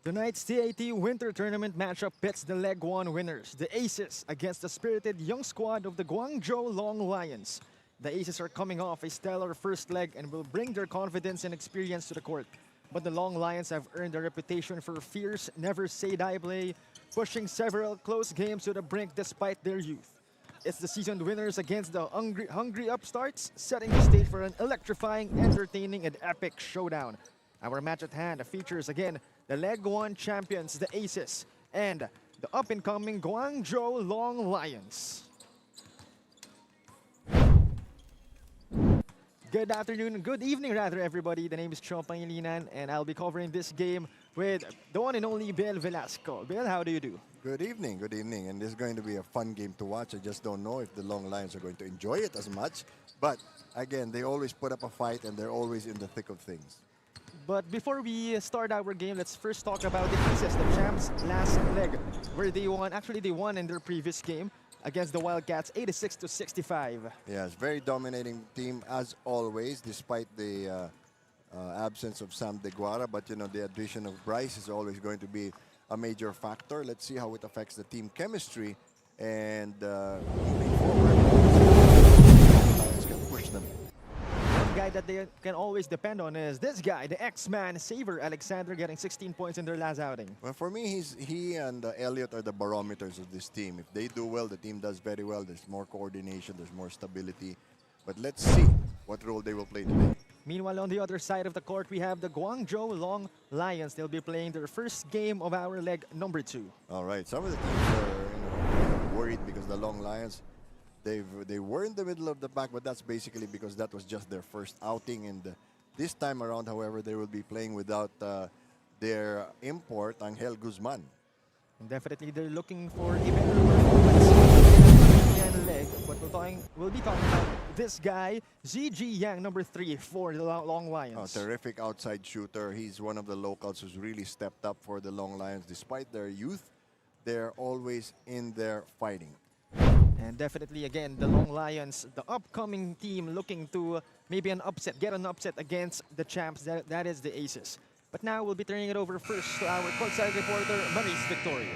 Tonight's TAT Winter Tournament matchup pits the Leg 1 winners, the Aces, against the spirited young squad of the Guangzhou Long Lions. The Aces are coming off a stellar first leg and will bring their confidence and experience to the court. But the Long Lions have earned a reputation for fierce, never-say-die play, pushing several close games to the brink despite their youth. It's the seasoned winners against the hungry upstarts, setting the stage for an electrifying, entertaining, and epic showdown. Our match at hand features again the Leg 1 champions, the Aces, and the up-and-coming Guangzhou Long Lions. Good afternoon, good evening rather, everybody. The name is Chong Pangilinan, and I'll be covering this game with the one and only Bill Velasco. Bill, how do you do? Good evening, and this is going to be a fun game to watch. I just don't know if the Long Lions are going to enjoy it as much, but again, they always put up a fight and they're always in the thick of things. But before we start our game, let's first talk about the Aces, the champs' last leg, where they won. Actually, they won in their previous game against the Wildcats, 86-65. Yes, very dominating team as always, despite the absence of Sam Deguara. But you know, the addition of Bryce is always going to be a major factor. Let's see how it affects the team chemistry and moving forward. Lions can push them. One guy that they can always depend on is this guy, the X-Man Saver Alexander, getting 16 points in their last outing. Well, for me, he and Elliot are the barometers of this team. If they do well, the team does very well. There's more coordination, there's more stability. But let's see what role they will play today. Meanwhile, on the other side of the court, we have the Guangzhou Long Lions. They'll be playing their first game of our leg number 2. All right, some of the teams are worried because the Long Lions, they were in the middle of the pack, but that's basically because that was just their first outing. And this time around, however, they will be playing without their import, Angel Guzman. And definitely, they're looking for a better performance in the leg. But we'll be talking about this guy, ZG Yang, number 3 for the Long Lions. A terrific outside shooter. He's one of the locals who's really stepped up for the Long Lions. Despite their youth, they're always in there fighting. And definitely, again, the Long Lions, the upcoming team looking to maybe get an upset against the champs, that is the Aces. But now we'll be turning it over first to our courtside reporter, Maurice Victoria.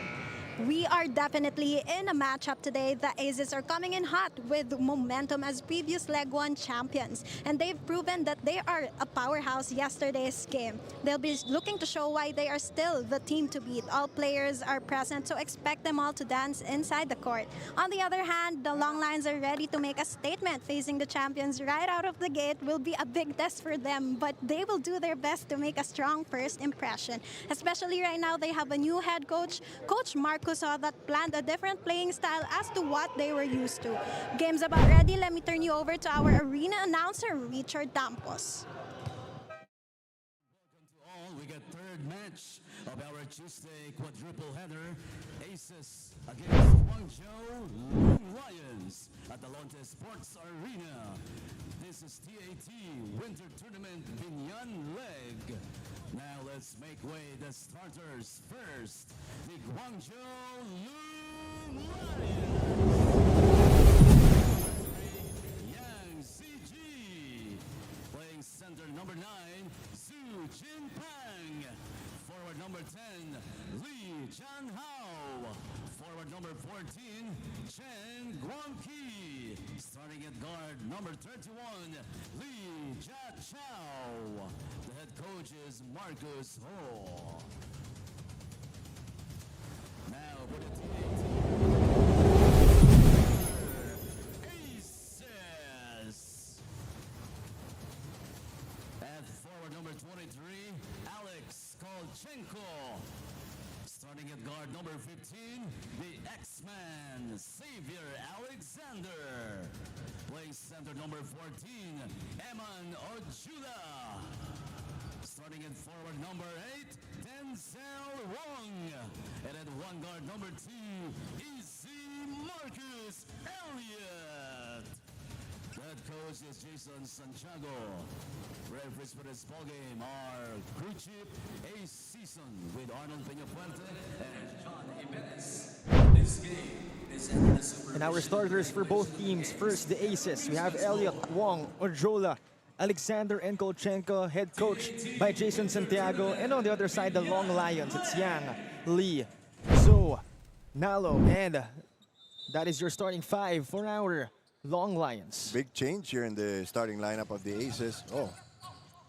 We are definitely in a matchup today. The Aces are coming in hot with momentum as previous Leg 1 champions. And they've proven that they are a powerhouse yesterday's game. They'll be looking to show why they are still the team to beat. All players are present, so expect them all to dance inside the court. On the other hand, the Long Lions are ready to make a statement. Facing the champions right out of the gate will be a big test for them, but they will do their best to make a strong first impression. Especially right now, they have a new head coach, Coach Mark Saw, that planned a different playing style as to what they were used to. Game's about ready. Let me turn you over to our arena announcer, Richard Dampos. Welcome to all. We got third match of our Tuesday quadruple header. Aces against Guangzhou Long Lions at the Lonte Sports Arena. This is TAT Winter Tournament Biñan leg. Now let's make way the starters first. The Guangzhou Loong Lions. Yang CG. Playing center number 9, Zhu Jinpeng. Forward number 10, Li Jianhao. Forward number 14, Chen Guangqi. Starting at guard number 31, Li Jiachao. The head coach is Marcus Ho. Now for the TAT. Aces. At forward number 23, Alex Kolchenko. Starting at guard number 15, the X-Man, Xavier Alexander. Playing center number 14, Eman Ojula. Starting at forward number 8, Denzel Wong. And at one guard number 2, Easy Marcus Elliott. The head coach is Jason Santiago. Referees for this ball game are crew chief Ace Season with Arnold Peñapuente and John Jimenez. This game is under the supervision. And our starters for both teams. First, the Aces. We have Elliot, Wong, Ojola, Alexander Enkolchenko, head coach by Jason Santiago. And on the other side, the Long Lions, it's Yang, Lee, Zhou, Nalo, and that is your starting five for our Long Lions. Big change here in the starting lineup of the Aces. Oh,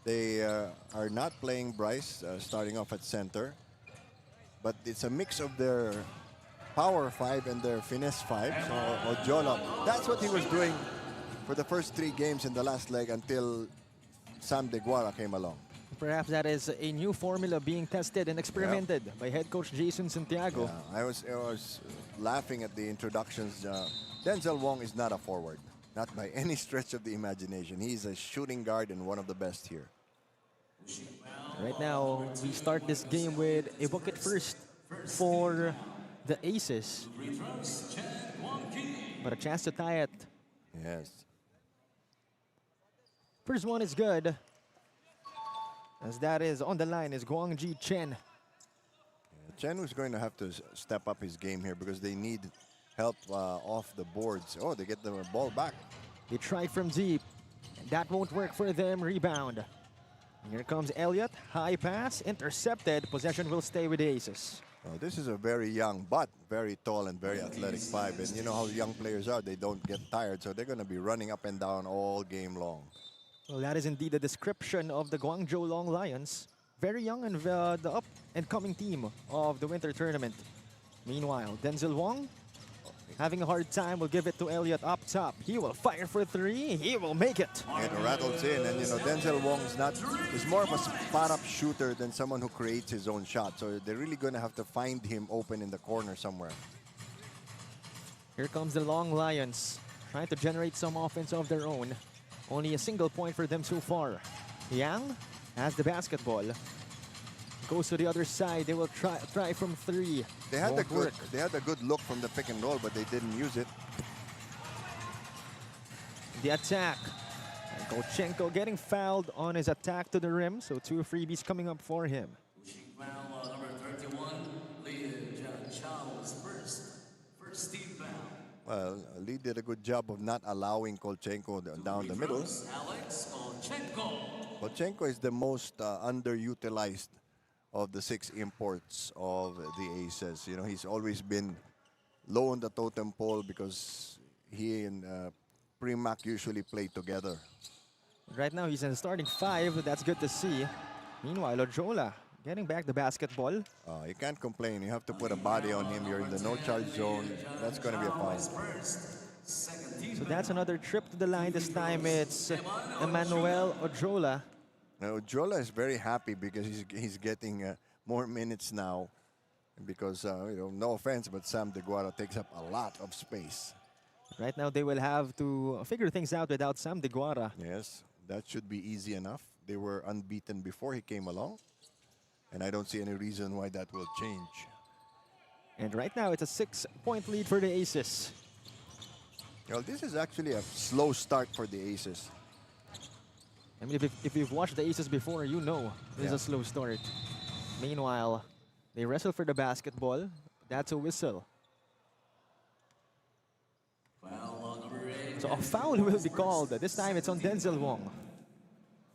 they are not playing Bryce starting off at center, but it's a mix of their power five and their finesse five. So Ojola, that's what he was doing for the first 3 games in the last leg until Sam Deguara came along. Perhaps that is a new formula being tested and experimented by head coach Jason Santiago. Yeah, I was laughing at the introductions. Denzel Wong is not a forward, not by any stretch of the imagination. He's a shooting guard and one of the best here. Right now, we start this game with a bucket first for the Aces. But a chance to tie it. Yes. First one is good. As that is on the line is Guangji Chen. Chen was going to have to step up his game here because they need help off the boards. Oh, they get the ball back. They tried from deep. That won't work for them. Rebound. Here comes Elliott. High pass. Intercepted. Possession will stay with the Aces. This is a very young but very tall and very athletic five. And you know how young players are. They don't get tired. So they're going to be running up and down all game long. Well, that is indeed a description of the Guangzhou Long Lions. Very young and the up-and-coming team of the winter tournament. Meanwhile, Denzel Wong having a hard time, will give it to Elliott up top. He will fire for 3. He will make it. It rattles in, and you know Denzel Wong is more of a spot-up shooter than someone who creates his own shot. So they're really going to have to find him open in the corner somewhere. Here comes the Long Lions, trying to generate some offense of their own. Only a single point for them so far. Yang has the basketball. Goes to the other side. They will try from 3. They had Won't a good look from the pick and roll, but they didn't use it. The attack. Kolchenko getting fouled on his attack to the rim, so 2 freebies coming up for him. Foul number 31, Lee Jianchao's first team foul. Well, Lee did a good job of not allowing Kolchenko down the middle. Alex Kolchenko. Kolchenko is the most underutilized of the 6 imports of the Aces. You know, he's always been low on the totem pole because he and Primac usually play together. Right now, he's in the starting 5. That's good to see. Meanwhile, Ojola getting back the basketball. You can't complain. You have to put a body on him. You're in the no-charge zone. That's going to be a foul. So that's another trip to the line. This time it's Emmanuel Ojola. Now, Ojola is very happy because he's getting more minutes now. Because, you know, no offense, but Sam Deguara takes up a lot of space. Right now, they will have to figure things out without Sam Deguara. Yes, that should be easy enough. They were unbeaten before he came along. And I don't see any reason why that will change. And right now, it's a 6-point lead for the Aces. Well, this is actually a slow start for the Aces. I mean, if you've watched the Aces before, you know this is a slow start. Meanwhile, they wrestle for the basketball. That's a whistle. So a foul will be called. This time it's on Denzel Wong.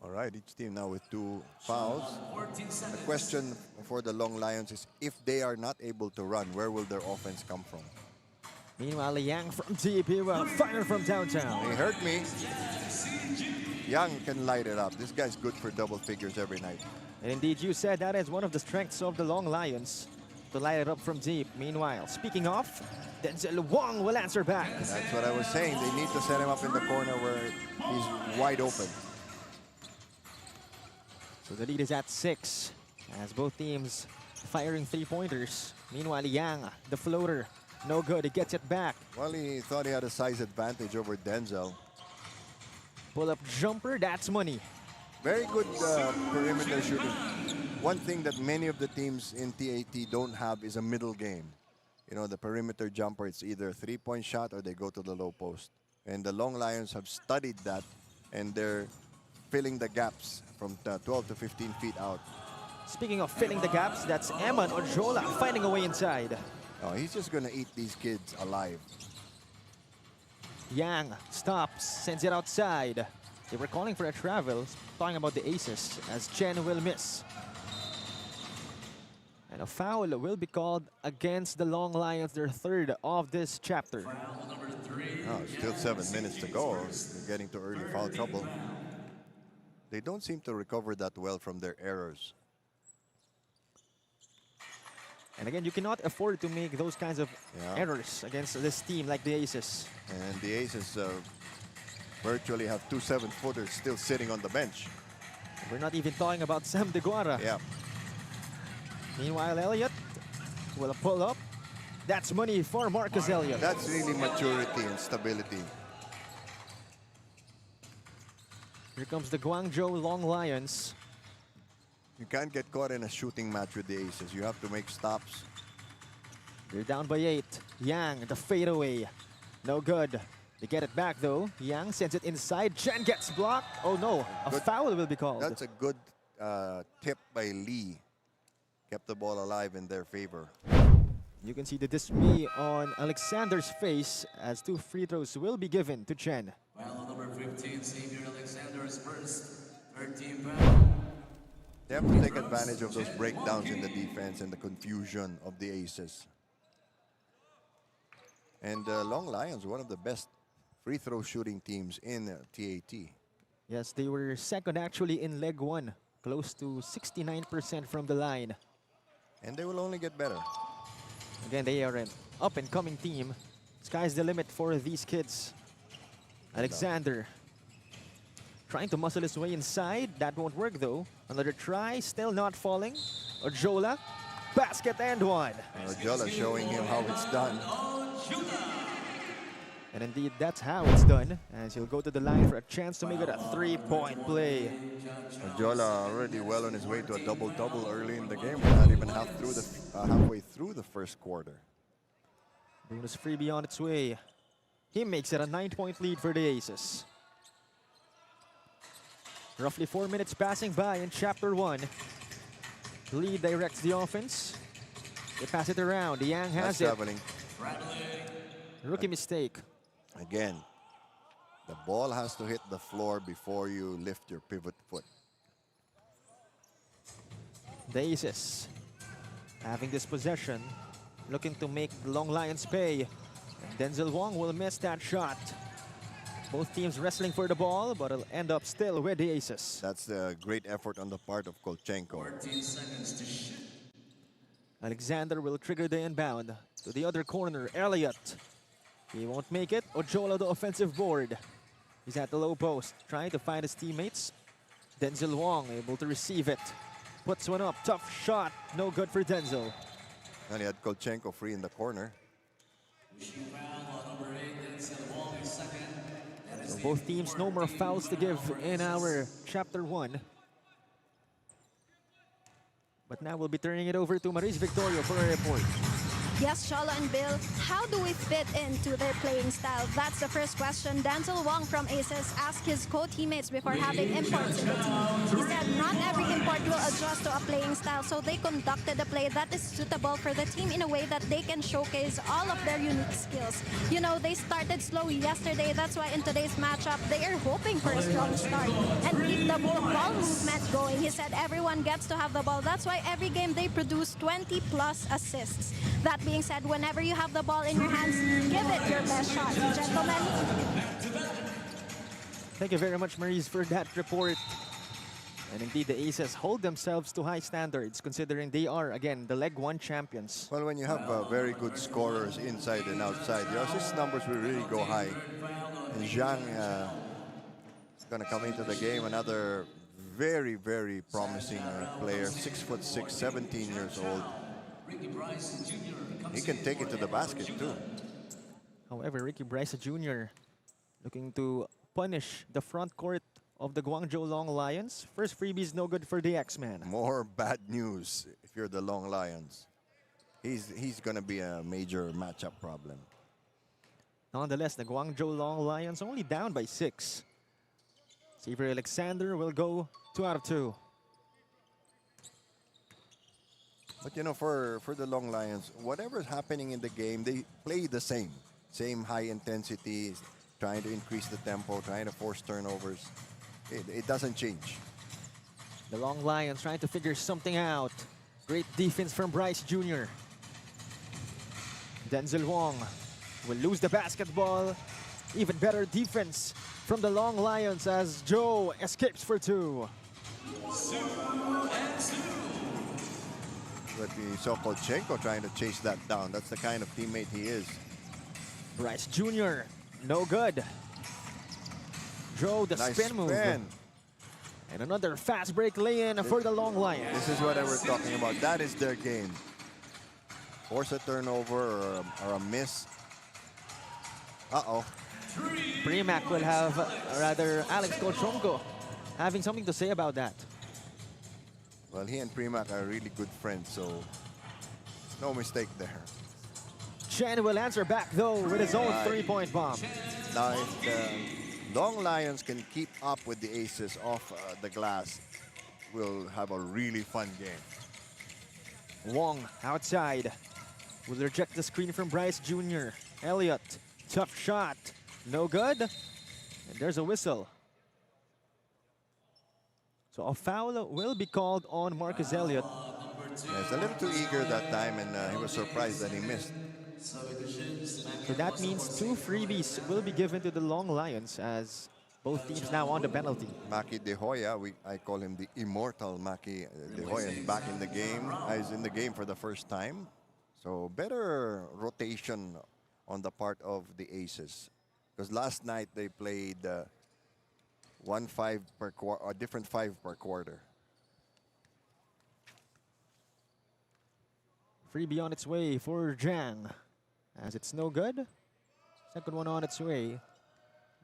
All right, each team now with 2 fouls. The question for the Long Lions is if they are not able to run, where will their offense come from? Meanwhile, Yang from deep, he will fire from downtown. He hurt me. Young can light it up. This guy's good for double figures every night. And indeed, you said that is one of the strengths of the Long Lions, to light it up from deep. Meanwhile, speaking of, Denzel Wong will answer back. That's what I was saying. They need to set him up in the corner where he's wide open. So the lead is at 6, as both teams firing 3-pointers. Meanwhile, Yang, the floater, no good. He gets it back. Well, he thought he had a size advantage over Denzel. Pull-up jumper, that's money. Very good perimeter shooting. One thing that many of the teams in TAT don't have is a middle game. You know, the perimeter jumper, it's either a 3-point shot or they go to the low post. And the Long Lions have studied that, and they're filling the gaps from 12 to 15 feet out. Speaking of filling the gaps, that's Eman Ojola finding a way inside. Oh, he's just going to eat these kids alive. Yang stops, sends it outside. They were calling for a travel, talking about the aces, as Chen will miss. And a foul will be called against the Long Lions, their third of this chapter. Oh, still 7 minutes to go. They're getting to early foul trouble. They don't seem to recover that well from their errors. And again, you cannot afford to make those kinds of Yeah. errors against this team like the Aces. And the Aces virtually have 2 7-footers still sitting on the bench. We're not even talking about Sam DeGuara. Yeah. Meanwhile, Elliott will pull up. That's money for Marcus Elliott. That's really maturity and stability. Here comes the Guangzhou Long Lions. You can't get caught in a shooting match with the Aces. You have to make stops. They're down by 8. Yang, the fadeaway. No good. They get it back though. Yang sends it inside. Chen gets blocked. Oh no, a Good. foul will be called. That's a good tip by Lee. Kept the ball alive in their favor. You can see the dismay on Alexander's face as 2 free throws will be given to Chen. Foul number 15, Xavier Alexander's first 13 foul. They have to take advantage of those breakdowns in the defense and the confusion of the Aces. And Long Lions, one of the best free throw shooting teams in TAT. Yes, they were second actually in leg 1. Close to 69% from the line. And they will only get better. Again, they are an up-and-coming team. Sky's the limit for these kids. Alexander trying to muscle his way inside. That won't work though. Another try, still not falling. Ojola, basket and one. Ojola showing him how it's done. And indeed, that's how it's done. As he'll go to the line for a chance to make it a 3-point play. Ojola already well on his way to a double-double early in the game. We're not even halfway through the first quarter. Bonus freebie on its way. He makes it a 9-point lead for the Aces. Roughly 4 minutes passing by in Chapter 1. Lee directs the offense. They pass it around. Yang has That's it. traveling. Rookie mistake. Again, the ball has to hit the floor before you lift your pivot foot. The Aces having this possession, looking to make the Long Lions pay. And Denzel Wong will miss that shot. Both teams wrestling for the ball, but it'll end up still with the Aces. That's a great effort on the part of Kolchenko. 14 seconds to shoot. Alexander will trigger the inbound to the other corner. Elliott. He won't make it. Ojola, the offensive board. He's at the low post, trying to find his teammates. Denzel Wong able to receive it. Puts one up. Tough shot. No good for Denzel. And he had Kolchenko free in the corner. Foul on number 8, Denzel Wong is second. That is So both teams no more fouls to give in our Chapter 1. But now we'll be turning it over to Maris Victorio for a report. Yes, Cholo and Bill, how do we fit into their playing style? That's the first question Denzel Wong from Aces asked his co-teammates before having imports in the team. He said not every import will adjust to a playing style, so they conducted a play that is suitable for the team in a way that they can showcase all of their unique skills. You know, they started slow yesterday. That's why in today's matchup, they are hoping for a strong start and keep the ball movement going. He said everyone gets to have the ball. That's why every game they produce 20-plus assists. That being said, whenever you have the ball in your hands, give it your best shot, gentlemen. Thank you very much, Maurice, for that report. And indeed, the Aces hold themselves to high standards, considering they are, again, the Leg 1 champions. Well, when you have very good scorers inside and outside, your assist numbers will really go high. And Zhang is going to come into the game, another very, very promising player, 6'6", 17 years old. He can take it to the basket too. However, Ricky Bryce Jr. looking to punish the front court of the Guangzhou Long Lions. First freebie is no good for the X-Man. More bad news if you're the Long Lions. He's going to be a major matchup problem. Nonetheless, the Guangzhou Long Lions only down by 6. Xavier Alexander will go 2 out of 2. But you know, for the Long Lions, whatever's happening in the game, they play the same. Same high intensity, trying to increase the tempo, trying to force turnovers. it doesn't change. The Long Lions trying to figure something out. Great defense from Bryce Jr. Denzel Wong will lose the basketball. Even better defense from the Long Lions as Joe escapes for two. But we saw Kolchenko trying to chase that down. That's the kind of teammate he is. Bryce Jr. no good. Joe the Nice spin move. spin. And another fast break lay-in for the Long Lions. This is what I was talking about. That is their game. Force a turnover or a miss. Uh-oh. Primac will have, rather, Alex Kolchenko having something to say about that. Well, he and Primac are really good friends, so no mistake there. Chen will answer back, though, with his own three-point bomb. Now, if the Long Lions can keep up with the Aces off the glass, we'll have a really fun game. Wong outside will reject the screen from Bryce Jr. Elliott, tough shot, no good. And there's a whistle. So a foul will be called on Marcus Elliott. He's a little too eager that time, and he was surprised that he missed. So that means 2 freebies will be given to the Long Lions as both teams now on the penalty. Maki De Hoya, I call him the immortal Maki De Hoya, is back in the game. He's in the game for the first time. So better rotation on the part of the Aces. Because last night they played 1-5 per quarter, a different 5 per quarter. Freebie on its way for Jang. As it's no good. Second one on its way.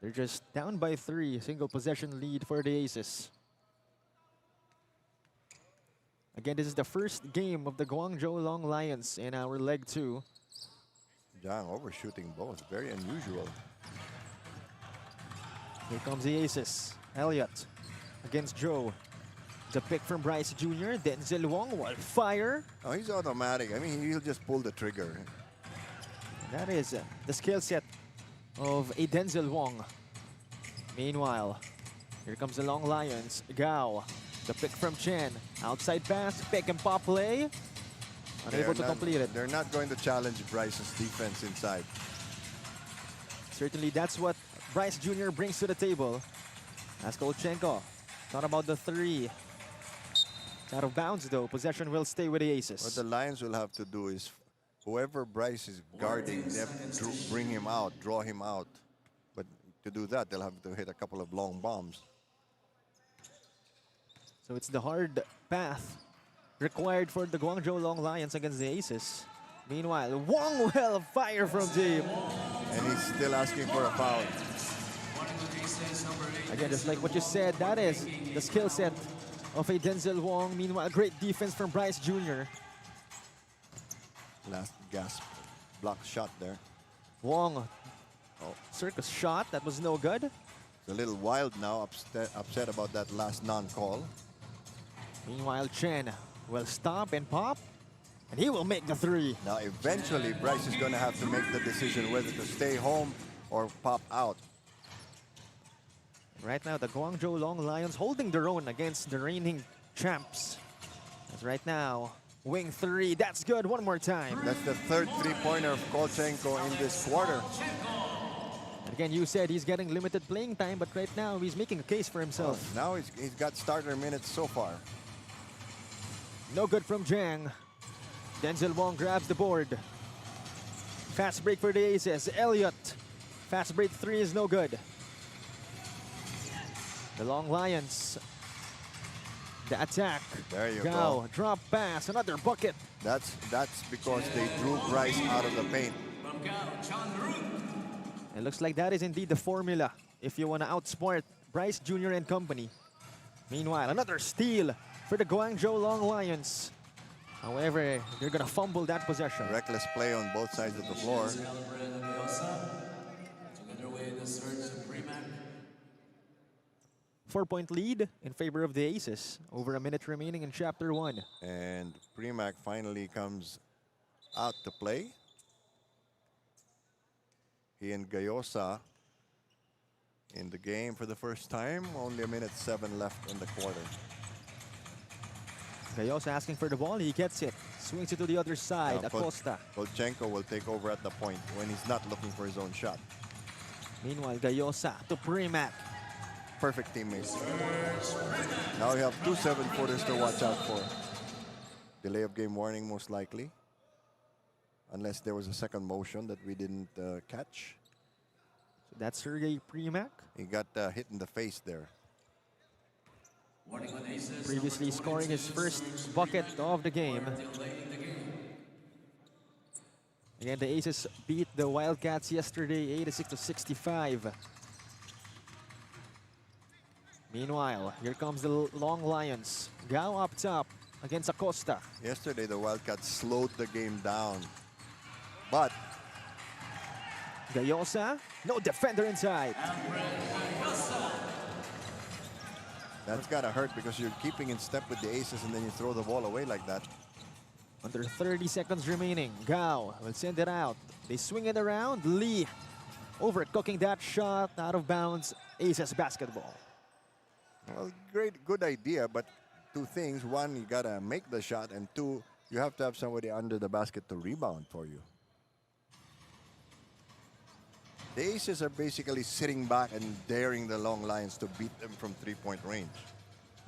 They're just down by 3. Single possession lead for the Aces. Again, this is the first game of the Guangzhou Long Lions in our leg 2. Jang overshooting both, very unusual. Here comes the Aces. Elliott against Joe. The pick from Bryce Jr. Denzel Wong will fire. Oh, he's automatic. I mean, he'll just pull the trigger. That is the skill set of a Denzel Wong. Meanwhile, here comes the Long Lions. Gao, the pick from Chen. Outside pass, pick and pop play. Unable to complete it. They're not going to challenge Bryce's defense inside. Certainly, that's what Bryce Jr. brings to the table. As Kolchenko thought about the 3. It's out of bounds, though. Possession will stay with the Aces. What the Lions will have to do is, whoever Bryce is guarding, they have to bring him out, draw him out. But to do that, they'll have to hit a couple of long bombs. So it's the hard path required for the Guangzhou Long Lions against the Aces. Meanwhile, Wong will fire from deep. And he's still asking for a foul. Again, just like what you said, that is the skill set of a Denzel Wong. Meanwhile, great defense from Bryce Jr. Last gasp, block shot there. Wong, circus shot, that was no good. It's a little wild now, upset about that last non-call. Meanwhile, Chen will stop and pop, and he will make the 3. Now, eventually, Bryce is going to have to make the decision whether to stay home or pop out. Right now, the Guangzhou Long Lions holding their own against the reigning champs. As right now, wing 3, that's good, one more time. That's the third three-pointer of Kolchenko in this quarter. And again, you said he's getting limited playing time, but right now he's making a case for himself. Now he's got starter minutes so far. No good from Jang. Denzel Wong grabs the board. Fast break for the Aces. Elliott. Fast break 3 is no good. The Long Lions. The attack. There you Gao, go. drop pass, another bucket. That's because they drew Bryce out of the paint. It looks like that is indeed the formula if you want to outsmart Bryce Jr. and company. Meanwhile, another steal for the Guangzhou Long Lions. However, they're going to fumble that possession. Reckless play on both sides of the floor. 4-point lead in favor of the Aces. Over a minute remaining in Chapter 1. And Primac finally comes out to play. He and Gayosa in the game for the first time. Only a minute 7 left in the quarter. Gayosa asking for the ball. He gets it. Swings it to the other side. Acosta. Kolchenko will take over at the point when he's not looking for his own shot. Meanwhile, Gayosa to Primac. Perfect teammates. Now you have 2 7-footers to watch out for. Delay of game warning most likely. Unless there was a second motion that we didn't catch. So that's Sergey Primac. He got hit in the face there. Previously scoring his first bucket of the game. Again, the Aces beat the Wildcats yesterday 86-65. Meanwhile, here comes the Long Lions. Gao up top against Acosta. Yesterday, the Wildcats slowed the game down. But Gayosa, no defender inside. that's gotta hurt because you're keeping in step with the Aces and then you throw the ball away like that. Under 30 seconds remaining, Gao will send it out. They swing it around. Lee overcooking that shot, out of bounds. Aces basketball. Well, good idea, but 2 things. 1, you gotta make the shot, and 2, you have to have somebody under the basket to rebound for you. The Aces are basically sitting back and daring the Long Lions to beat them from 3-point range.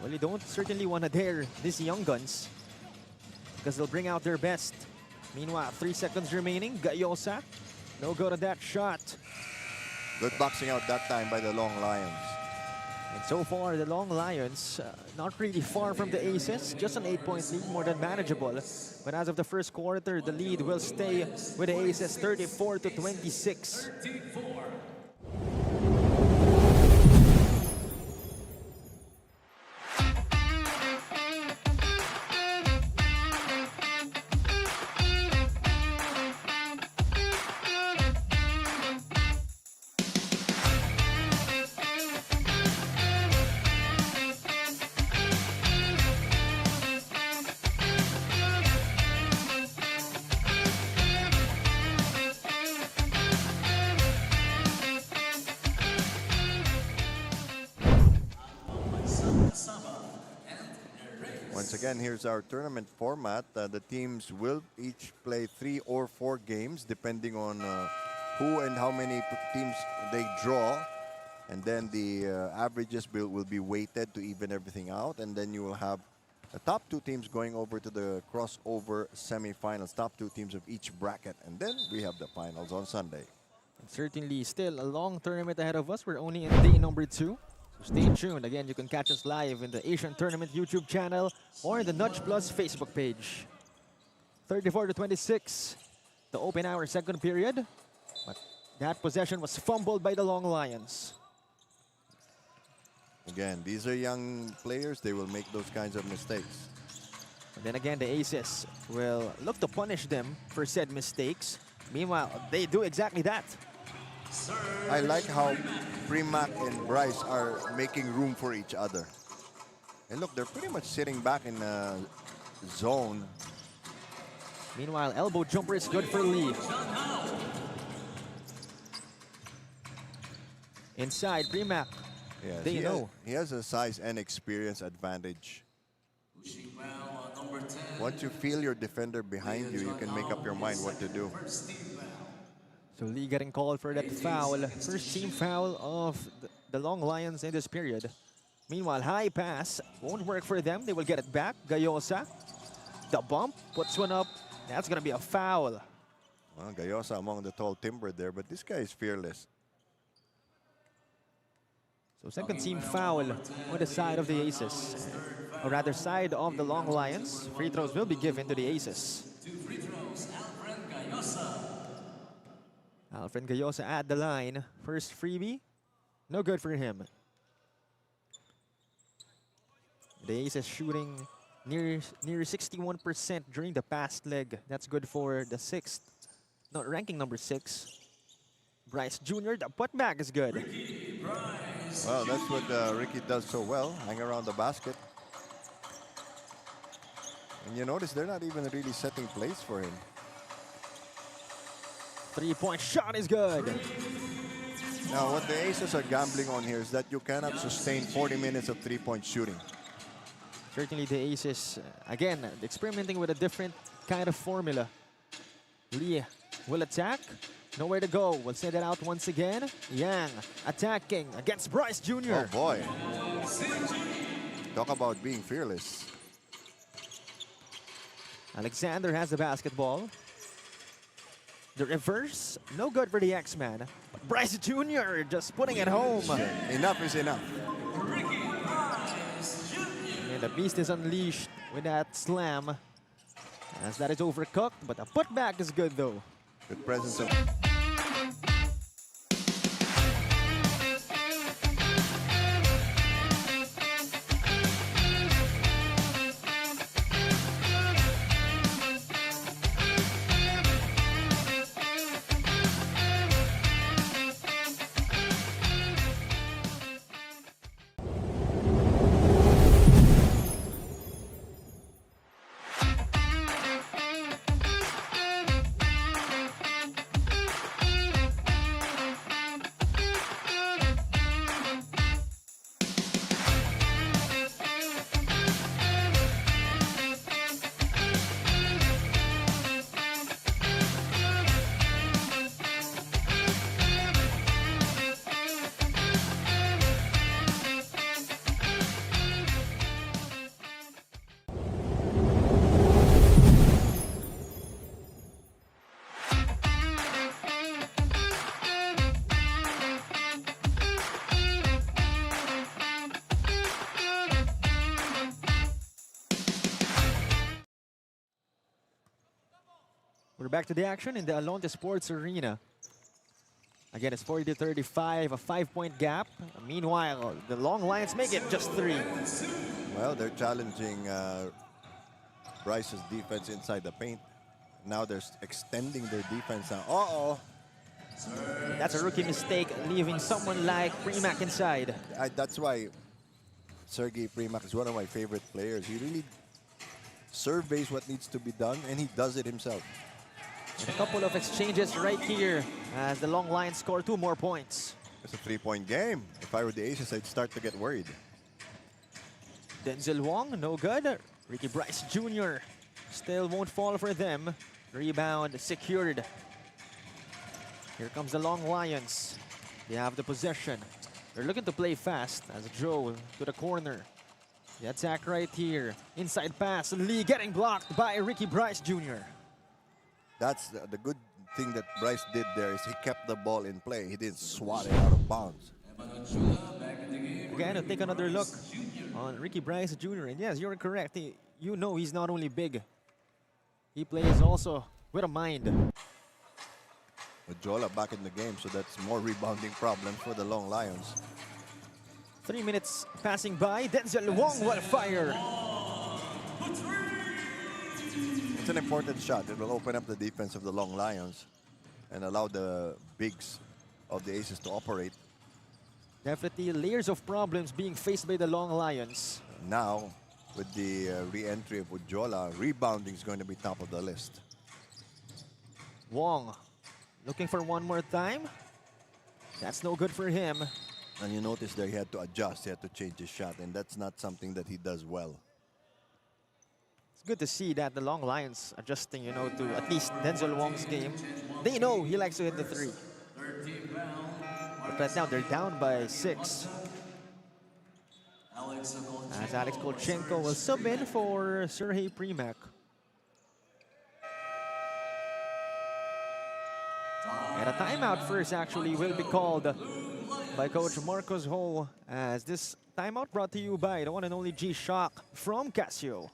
Well, you don't certainly want to dare these young guns because they'll bring out their best. Meanwhile, 3 seconds remaining. Gayosa, no good on that shot. Good boxing out that time by the Long Lions. And so far, the Long Lions, not really far from the Aces, just an 8-point lead, more than manageable. But as of the first quarter, the lead will stay with the Aces 34-26. Once again, here's our tournament format. The teams will each play 3 or 4 games depending on who and how many teams they draw. And then the averages will be weighted to even everything out. And then you will have the top 2 teams going over to the crossover semifinals, top 2 teams of each bracket. And then we have the finals on Sunday. And certainly still a long tournament ahead of us. We're only in day number 2. So stay tuned. Again, you can catch us live in the Asian Tournament YouTube channel or in the Nudge Plus Facebook page. 34-26, the open hour second period. But that possession was fumbled by the Long Lions. Again, these are young players. They will make those kinds of mistakes. And then again, the Aces will look to punish them for said mistakes. Meanwhile, they do exactly that. I like how Primac and Bryce are making room for each other. And look, they're pretty much sitting back in a zone. Meanwhile, elbow jumper is good for Lee. Inside, Primac. Yes, They know. He has a size and experience advantage. Once you feel your defender behind you, you can make up your mind what to do. So Lee getting called for that foul. First team foul of the Long Lions in this period. Meanwhile, high pass won't work for them. They will get it back. Gayosa, the bump, puts one up. That's going to be a foul. Well, Gayosa among the tall timber there, but this guy is fearless. So second team foul on the side of the Aces. Or rather, side of the Long Lions. Free throws will be given to the Aces. Alfred Gayosa at the line. First freebie. No good for him. The Aces shooting near 61% during the past leg. That's good for the ranking number 6. Bryce Jr., the putback is good. Well, that's what Ricky does so well, hang around the basket. And you notice they're not even really setting plays for him. 3-point shot is good. Now, what the Aces are gambling on here is that you cannot sustain 40 minutes of three-point shooting. Certainly the Aces, again, experimenting with a different kind of formula. Lee will attack. Nowhere to go. We'll send it out once again. Yang attacking against Bryce Jr. Oh, boy. Talk about being fearless. Alexander has the basketball. The reverse, no good for the X-Man. But Bryce Jr. just putting it home. Enough is enough. And the beast is unleashed with that slam. As that is overcooked, but the putback is good though. Good presence of... We're back to the action in the Alonte Sports Arena. Again, it's 40-35, a 5-point gap. Meanwhile, the Long Lions make it just 3. Well, they're challenging Bryce's defense inside the paint. Now they're extending their defense now. Uh-oh. That's a rookie mistake, leaving someone like Premack inside. That's why Sergey Premack is one of my favorite players. He really surveys what needs to be done, and he does it himself. And a couple of exchanges right here as the Long Lions score 2 more points. It's a 3-point game. If I were the Aces, I'd start to get worried. Denzel Wong, no good. Ricky Bryce Jr. still won't fall for them. Rebound secured. Here comes the Long Lions. They have the possession. They're looking to play fast as Joe to the corner. The attack right here. Inside pass. Lee getting blocked by Ricky Bryce Jr. That's the good thing that Bryce did there is he kept the ball in play. He didn't swat it out of bounds. Again, to take another look on Ricky Bryce Jr. And yes, you're correct. You know he's not only big. He plays also with a mind. Jola back in the game, so that's more rebounding problem for the Long Lions. 3 minutes passing by. Denzel Wong will fire. It's an important shot. It will open up the defense of the Long Lions and allow the bigs of the Aces to operate. Definitely layers of problems being faced by the Long Lions. Now, with the re-entry of Ujola, rebounding is going to be top of the list. Wong looking for one more time. That's no good for him. And you notice there he had to adjust, he had to change his shot, and that's not something that he does well. It's good to see that the Long Lions adjusting, you know, to at least Denzel Wong's game. They know he likes to hit the 3. But right now they're down by 6. As Alex Kolchenko will sub in for Sergey Premack. And a timeout first actually will be called by Coach Marcos Ho, as this timeout brought to you by the one and only G-Shock from Casio.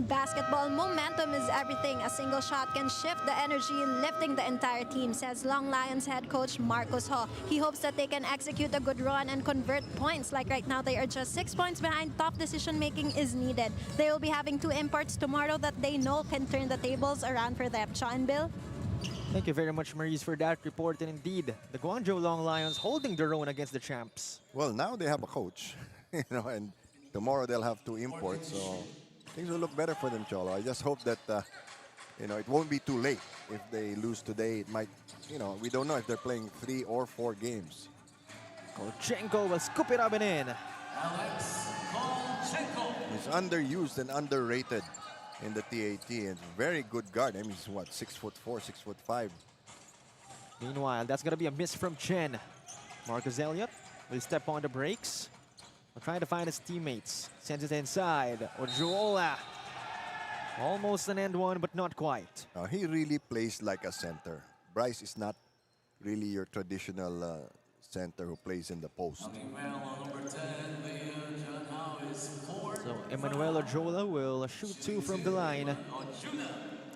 In basketball, momentum is everything. A single shot can shift the energy, lifting the entire team, says Long Lions head coach Marcos Ho. He hopes that they can execute a good run and convert points. Like right now, they are just 6 points behind. Tough decision making is needed. They will be having 2 imports tomorrow that they know can turn the tables around for them. Sean Bill? Thank you very much, Maurice, for that report. And indeed, the Guangzhou Long Lions holding their own against the champs. Well, now they have a coach, and tomorrow they'll have 2 imports, so things will look better for them, Cholo. I just hope that, it won't be too late. If they lose today, it might, we don't know if they're playing 3 or 4 games. Kolchenko will scoop it up and in. Alex Kolchenko. He's underused and underrated in the TAT, and very good guard. I mean, he's what, 6'4", 6'5". Meanwhile, that's going to be a miss from Chen. Marcus Elliott will step on the brakes. Will try to find his teammates. Sends it inside. Ojola. Almost an end one, but not quite. He really plays like a center. Bryce is not really your traditional center who plays in the post. So Emmanuel Ojola will shoot 2 from the line.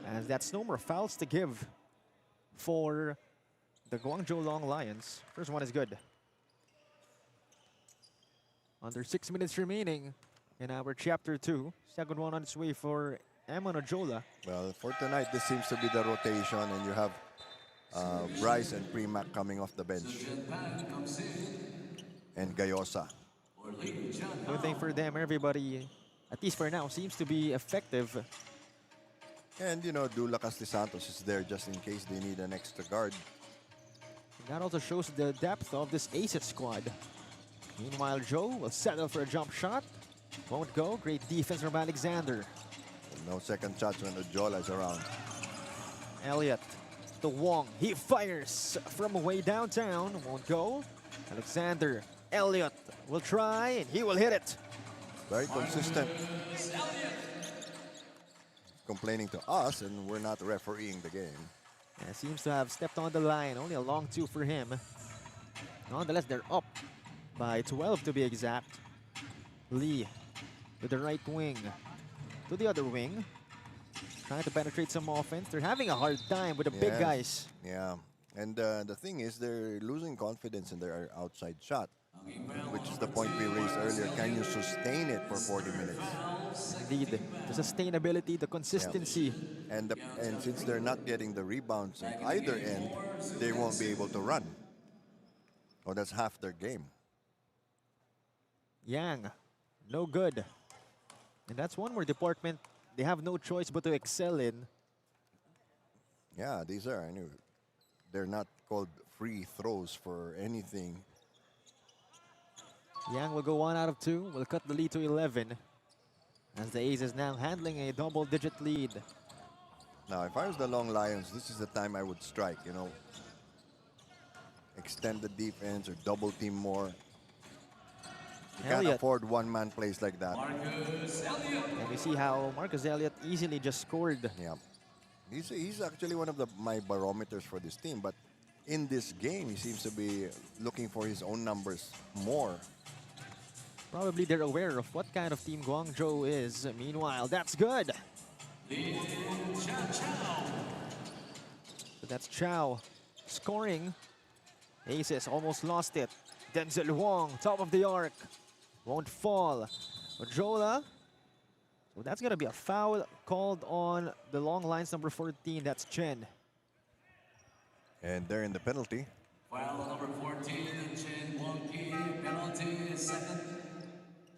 As that's no more fouls to give for the Guangzhou Long Lions. First one is good. Under 6 minutes remaining in our chapter 2. Second one on its way for Emmanuel Ojola. Well, for tonight, this seems to be the rotation, and you have Bryce and Premac coming off the bench. And Gayosa. Good thing for them, everybody, at least for now, seems to be effective. And, Dula Santos is there just in case they need an extra guard. That also shows the depth of this Aces squad. Meanwhile, Joe will settle for a jump shot. Won't go. Great defense from Alexander. No second shots when Ojola is around. Elliott to Wong. He fires from way downtown. Won't go. Alexander. Elliott will try, and he will hit it. Very consistent. Complaining to us, and we're not refereeing the game. Yeah, seems to have stepped on the line. Only a long 2 for him. Nonetheless, they're up by 12 to be exact. Lee with the right wing to the other wing. Trying to penetrate some offense. They're having a hard time with the big Yes. guys. Yeah. And the thing is, they're losing confidence in their outside shot, which is the point we raised earlier. Can you sustain it for 40 minutes? Indeed, the sustainability, the consistency. And since they're not getting the rebounds on either end, they won't be able to run. Oh, that's half their game. Yang, no good. And that's one more department they have no choice but to excel in. Yeah, these are. I knew they're not called free throws for anything. Yang will go 1 out of 2. Will cut the lead to 11. As the Aces now handling a double-digit lead. Now, if I was the Long Lions, this is the time I would strike, Extend the defense or double team more. You can't Elliott. afford one-man plays like that. And we see how Marcus Elliott easily just scored. Yeah. He's actually one of my barometers for this team, but in this game, he seems to be looking for his own numbers more. Probably they're aware of what kind of team Guangzhou is. Meanwhile, that's good. So that's Chow scoring. Aces almost lost it. Denzel Wong, top of the arc. Won't fall. Ojola. So that's going to be a foul called on the Long Lines number 14. That's Chen. And they're in the penalty. Foul number 14, Chen Wonki, penalty, second.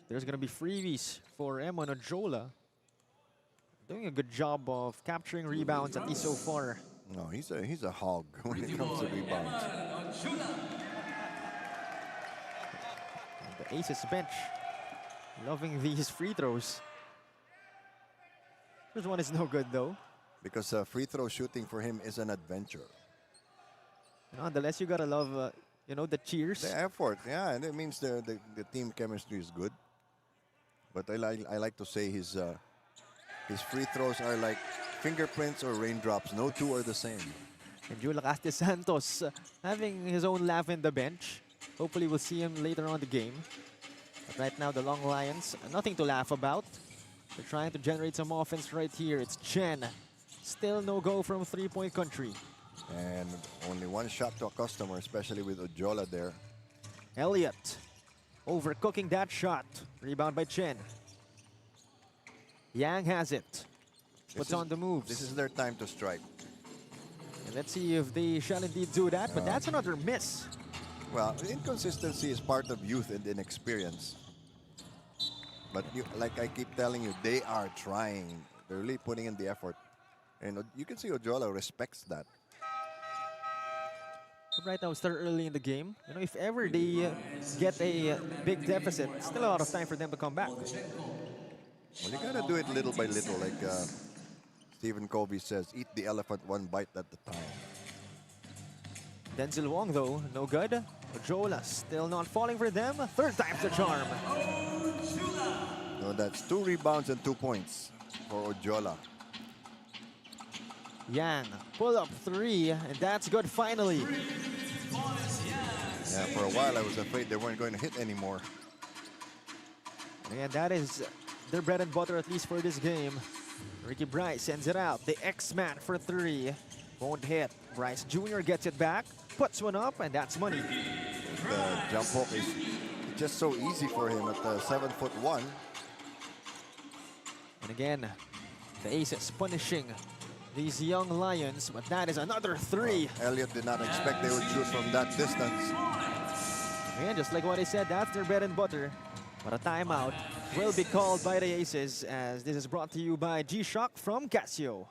There's going to be freebies for Emon Ojola. Doing a good job of capturing rebounds, at least so far. No, he's a hog when it comes to rebounds. And the Aces bench loving these free throws. First one is no good though. Because free throw shooting for him is an adventure. Nonetheless, you gotta love, the cheers. The effort, yeah, and it means the team chemistry is good. But I like to say his free throws are like fingerprints or raindrops. No two are the same. And Jula Santos having his own laugh in the bench. Hopefully we'll see him later on the game. But right now the Long Lions, nothing to laugh about. They're trying to generate some offense right here. It's Chen. Still no go from three-point country. And only one shot to a customer, especially with Ojola there. Elliott overcooking that shot. Rebound by Chen. Yang has it. Puts on the moves. This is their time to strike. And let's see if they shall indeed do that, but that's another miss. Well, inconsistency is part of youth and inexperience. But like I keep telling you, they are trying. They're really putting in the effort. And you can see Ojola respects that. But right now, it's still early in the game. You know, if ever they get a big deficit, still a lot of time for them to come back. Well, you gotta do it little by little, like Stephen Covey says, eat the elephant one bite at a time. Denzel Wong, though, no good. Ojola still not falling for them. Third time's the charm. So that's 2 rebounds and 2 points for Ojola. Yang, pull up 3, and that's good finally. Yeah, for a while I was afraid they weren't going to hit anymore. And that is their bread and butter, at least for this game. Ricky Bryce sends it out. The X-Man for 3. Won't hit. Bryce Jr. gets it back, puts one up, and that's money. The jump hook is just so easy for him at 7'1". And again, the Aces punishing these young Lions, but that is another 3. Elliott did not expect they would shoot from that distance. And just like what I said, that's their bread and butter. But a timeout will be called by the Aces, as this is brought to you by G-Shock from Casio.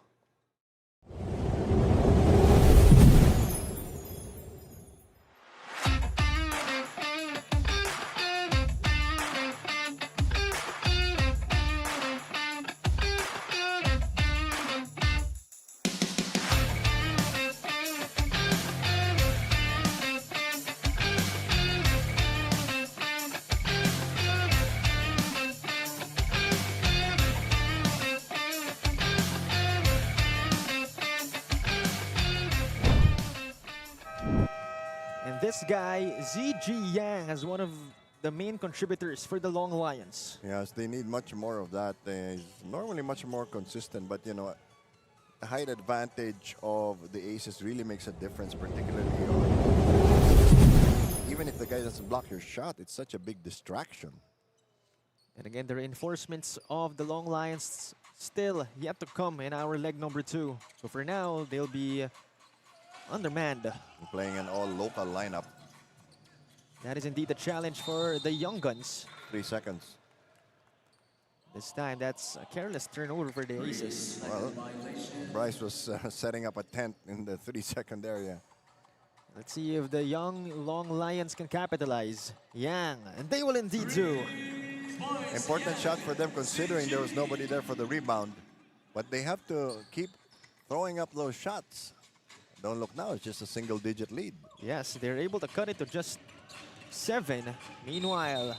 This guy, ZG Yang, is one of the main contributors for the Loong Lions. Yes, they need much more of that. He's normally much more consistent, but you know, the height advantage of the Aces really makes a difference, particularly even if the guy doesn't block your shot, it's such a big distraction. And again, the reinforcements of the Loong Lions still yet to come in our leg number 2. So for now, they'll be undermanned. Playing an all-local lineup. That is indeed a challenge for the Young Guns. 3 seconds. This time, that's a careless turnover for the Aces. Well, Bryce was setting up a tent in the 3-second area. Let's see if the young Loong Lions can capitalize. Yang, and they will indeed do. Important shot for them considering there was nobody there for the rebound. But they have to keep throwing up those shots. Don't look now, it's just a single-digit lead. Yes, they're able to cut it to just 7. Meanwhile,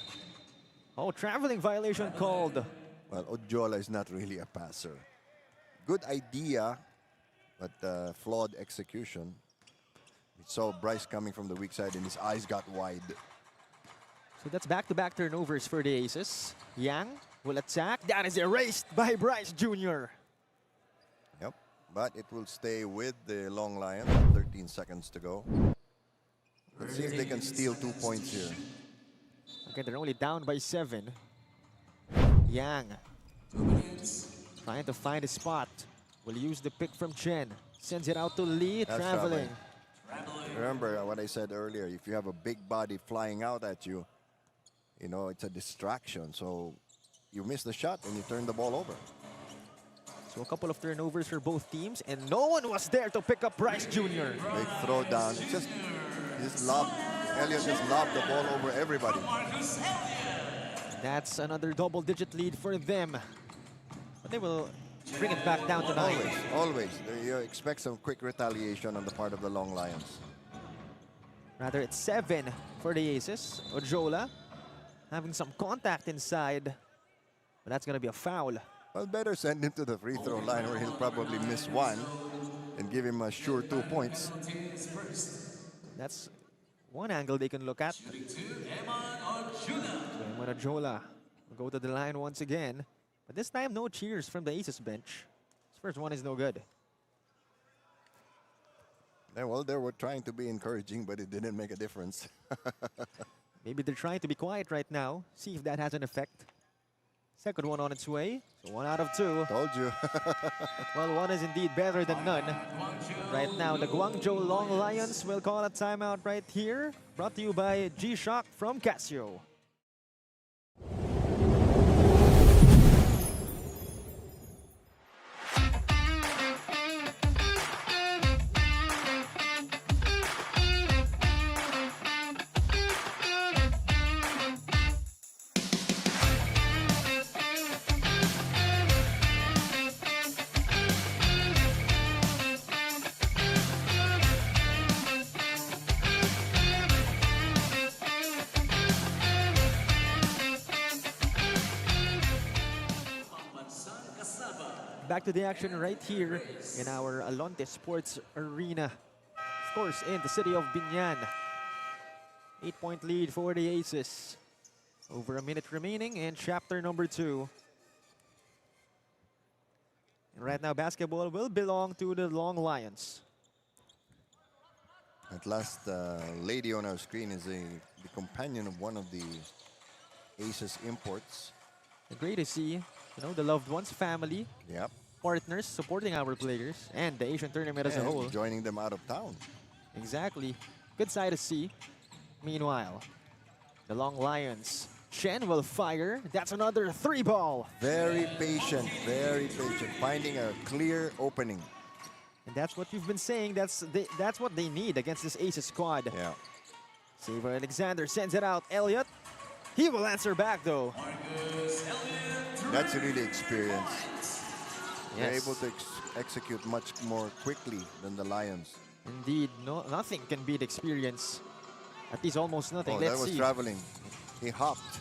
traveling violation called. Well, Ojola is not really a passer. Good idea, but flawed execution. We saw Bryce coming from the weak side and his eyes got wide. So that's back-to-back turnovers for the Aces. Yang will attack. That is erased by Bryce Jr. Yep, but it will stay with the Loong Lions. 13 seconds to go. Let's see if they can steal 2 points here. Okay, they're only down by 7. Yang trying to find a spot. Will use the pick from Chen. Sends it out to Lee, That's traveling. Remember what I said earlier, if you have a big body flying out at you, you know, it's a distraction. So you miss the shot and you turn the ball over. So a couple of turnovers for both teams, and no one was there to pick up Bryce Jr. Big throw down. Elliott just lobbed the ball over everybody. That's another double-digit lead for them. But they will bring it back down to 9. Always. You expect some quick retaliation on the part of the Loong Lions. Rather, it's 7 for the Aces. Ojola having some contact inside, but that's going to be a foul. Well, better send him to the free throw line where he'll probably miss 1 and give him a sure 2 points. That's one angle they can look at. So Ojola will go to the line once again. But this time, no cheers from the Aces bench. This first one is no good. Yeah, well, they were trying to be encouraging, but it didn't make a difference. Maybe they're trying to be quiet right now. See if that has an effect. Second one on its way. So 1 out of 2. Told you. Well, one is indeed better than none. Right now, the Guangzhou Long Lions will call a timeout right here. Brought to you by G-Shock from Casio. Back to the action right here in our Alonte Sports Arena. Of course, in the city of Biñan. 8-point lead for the Aces. Over a minute remaining in chapter number 2. And right now, basketball will belong to the Long Lions. At last, lady on our screen is the companion of one of the Aces imports. Great to see, the loved ones, family, Yep. partners supporting our players and the Asian tournament as a And whole. joining them out of town. Exactly. Good sight to see. Meanwhile, the Long Lions. Chen will fire. That's another 3-ball. Very patient, finding a clear opening. And that's what you've been saying. That's what they need against this Aces squad. Yeah. Saver Alexander sends it out. Elliott. He will answer back though. That's really experience. They're Yes. able to execute much more quickly than the Lions. Indeed, nothing can beat experience. At least almost nothing. Oh, Let's that was see. traveling. He hopped.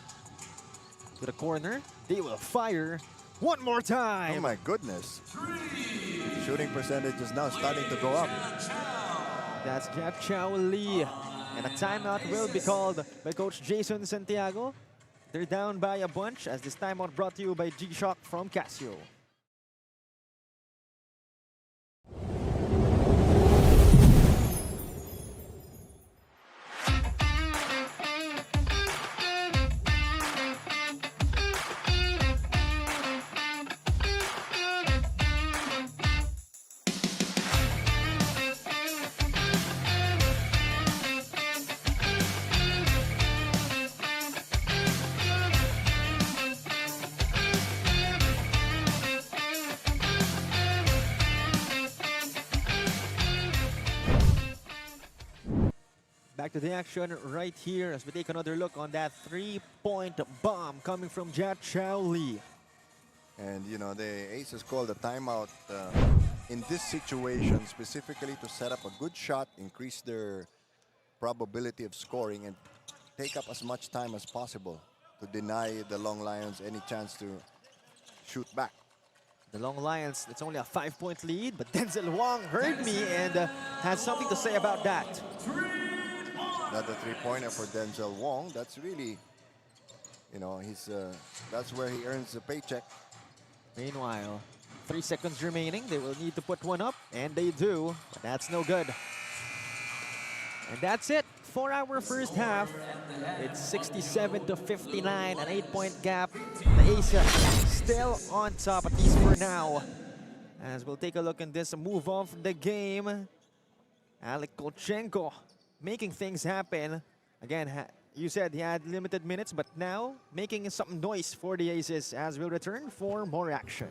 To the corner. They will fire one more time. Oh my goodness. Shooting percentage is now starting to go up. That's Jack Chow Lee. And a timeout will be called by Coach Jason Santiago. They're down by a bunch as this timeout brought to you by G-Shock from Casio. Back to the action right here as we take another look on that 3-point bomb coming from Jack Chow Lee. And, the Aces called a timeout in this situation specifically to set up a good shot, increase their probability of scoring, and take up as much time as possible to deny the Long Lions any chance to shoot back. The Long Lions, it's only a 5-point lead, but Denzel Wong heard me and has something to say about that. Another 3-pointer for Denzel Wong. That's really, that's where he earns the paycheck. Meanwhile, 3 seconds remaining. They will need to put one up, and they do, but that's no good. And that's it for our first half. It's 67-59, an 8-point gap. The Aces still on top, at least for now. As we'll take a look in this move of the game. Alek Kolchenko making things happen. Again, you said he had limited minutes, but now making some noise for the Aces as we'll return for more action.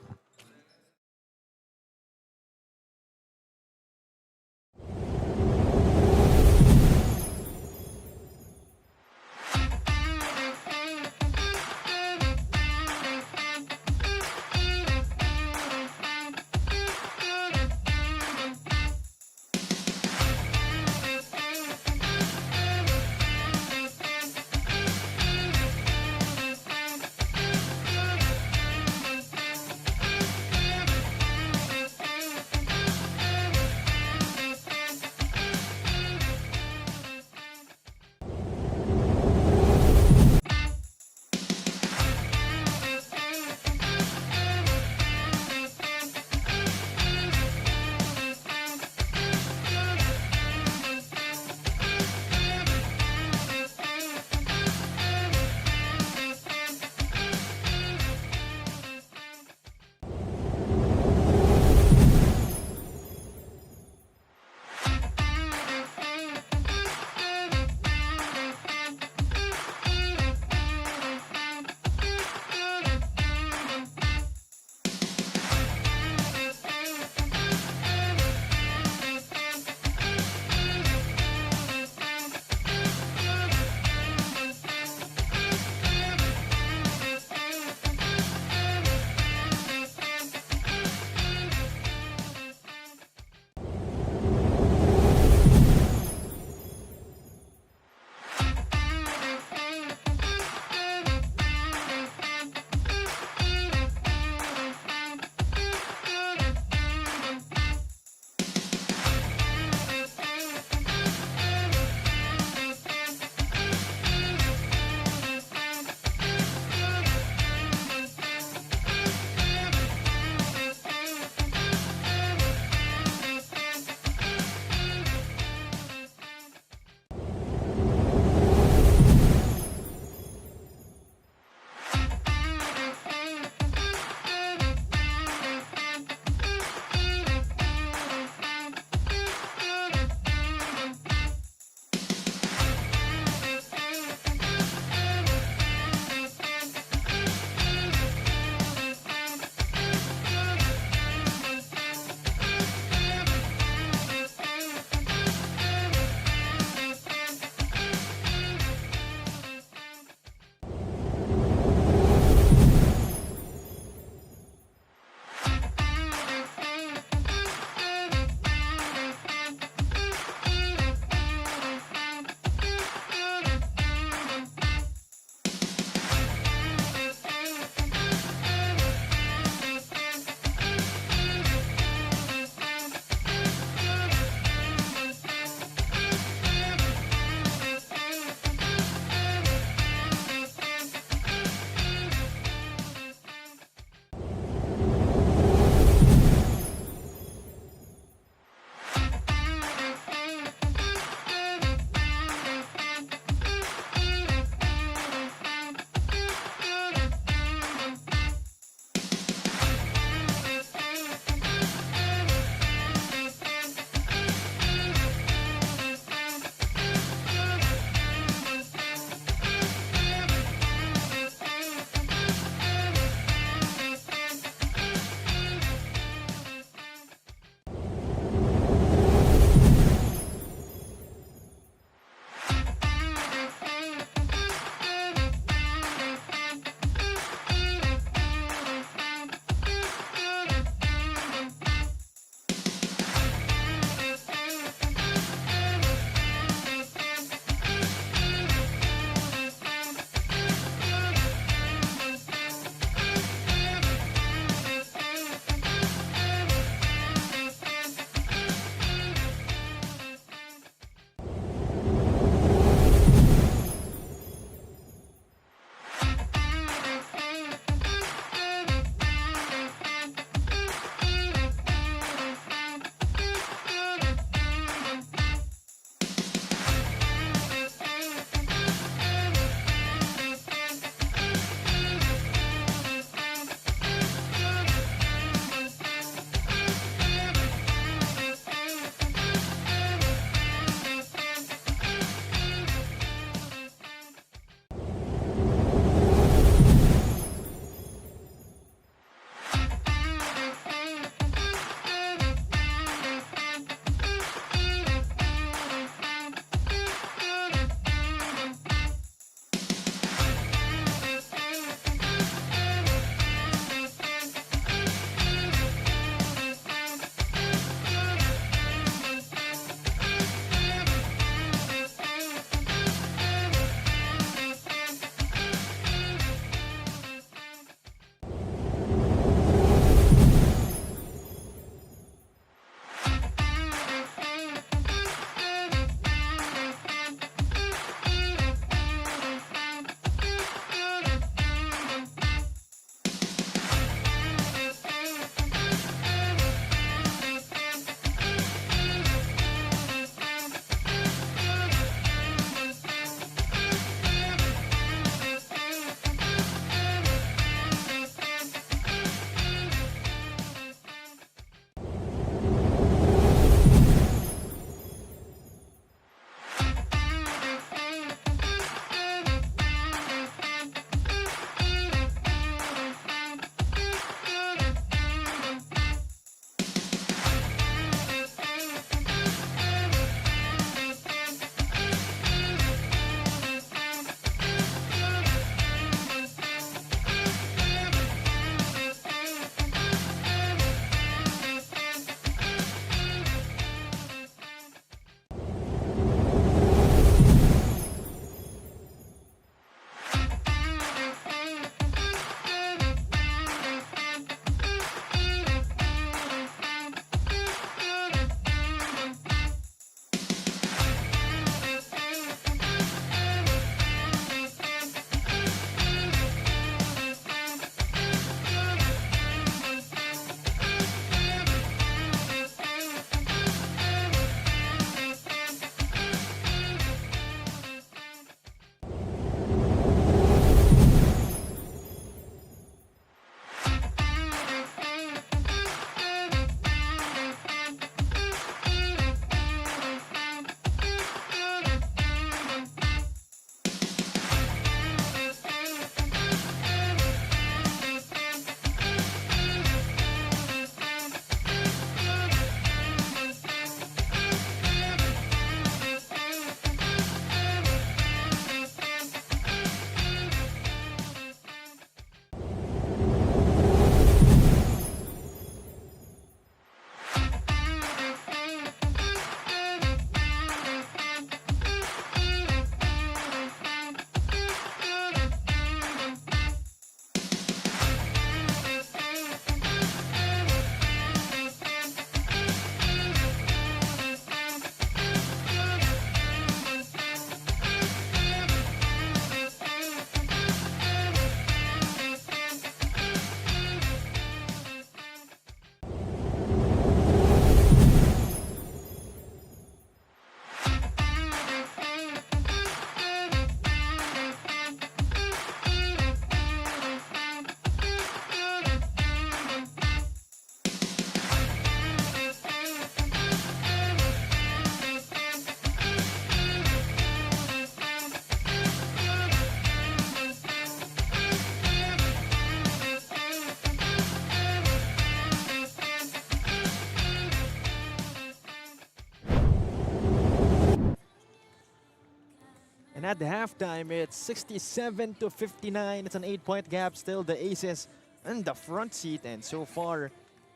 At the halftime, it's 67 to 59. It's an 8-point gap. Still the Aces in the front seat. And so far,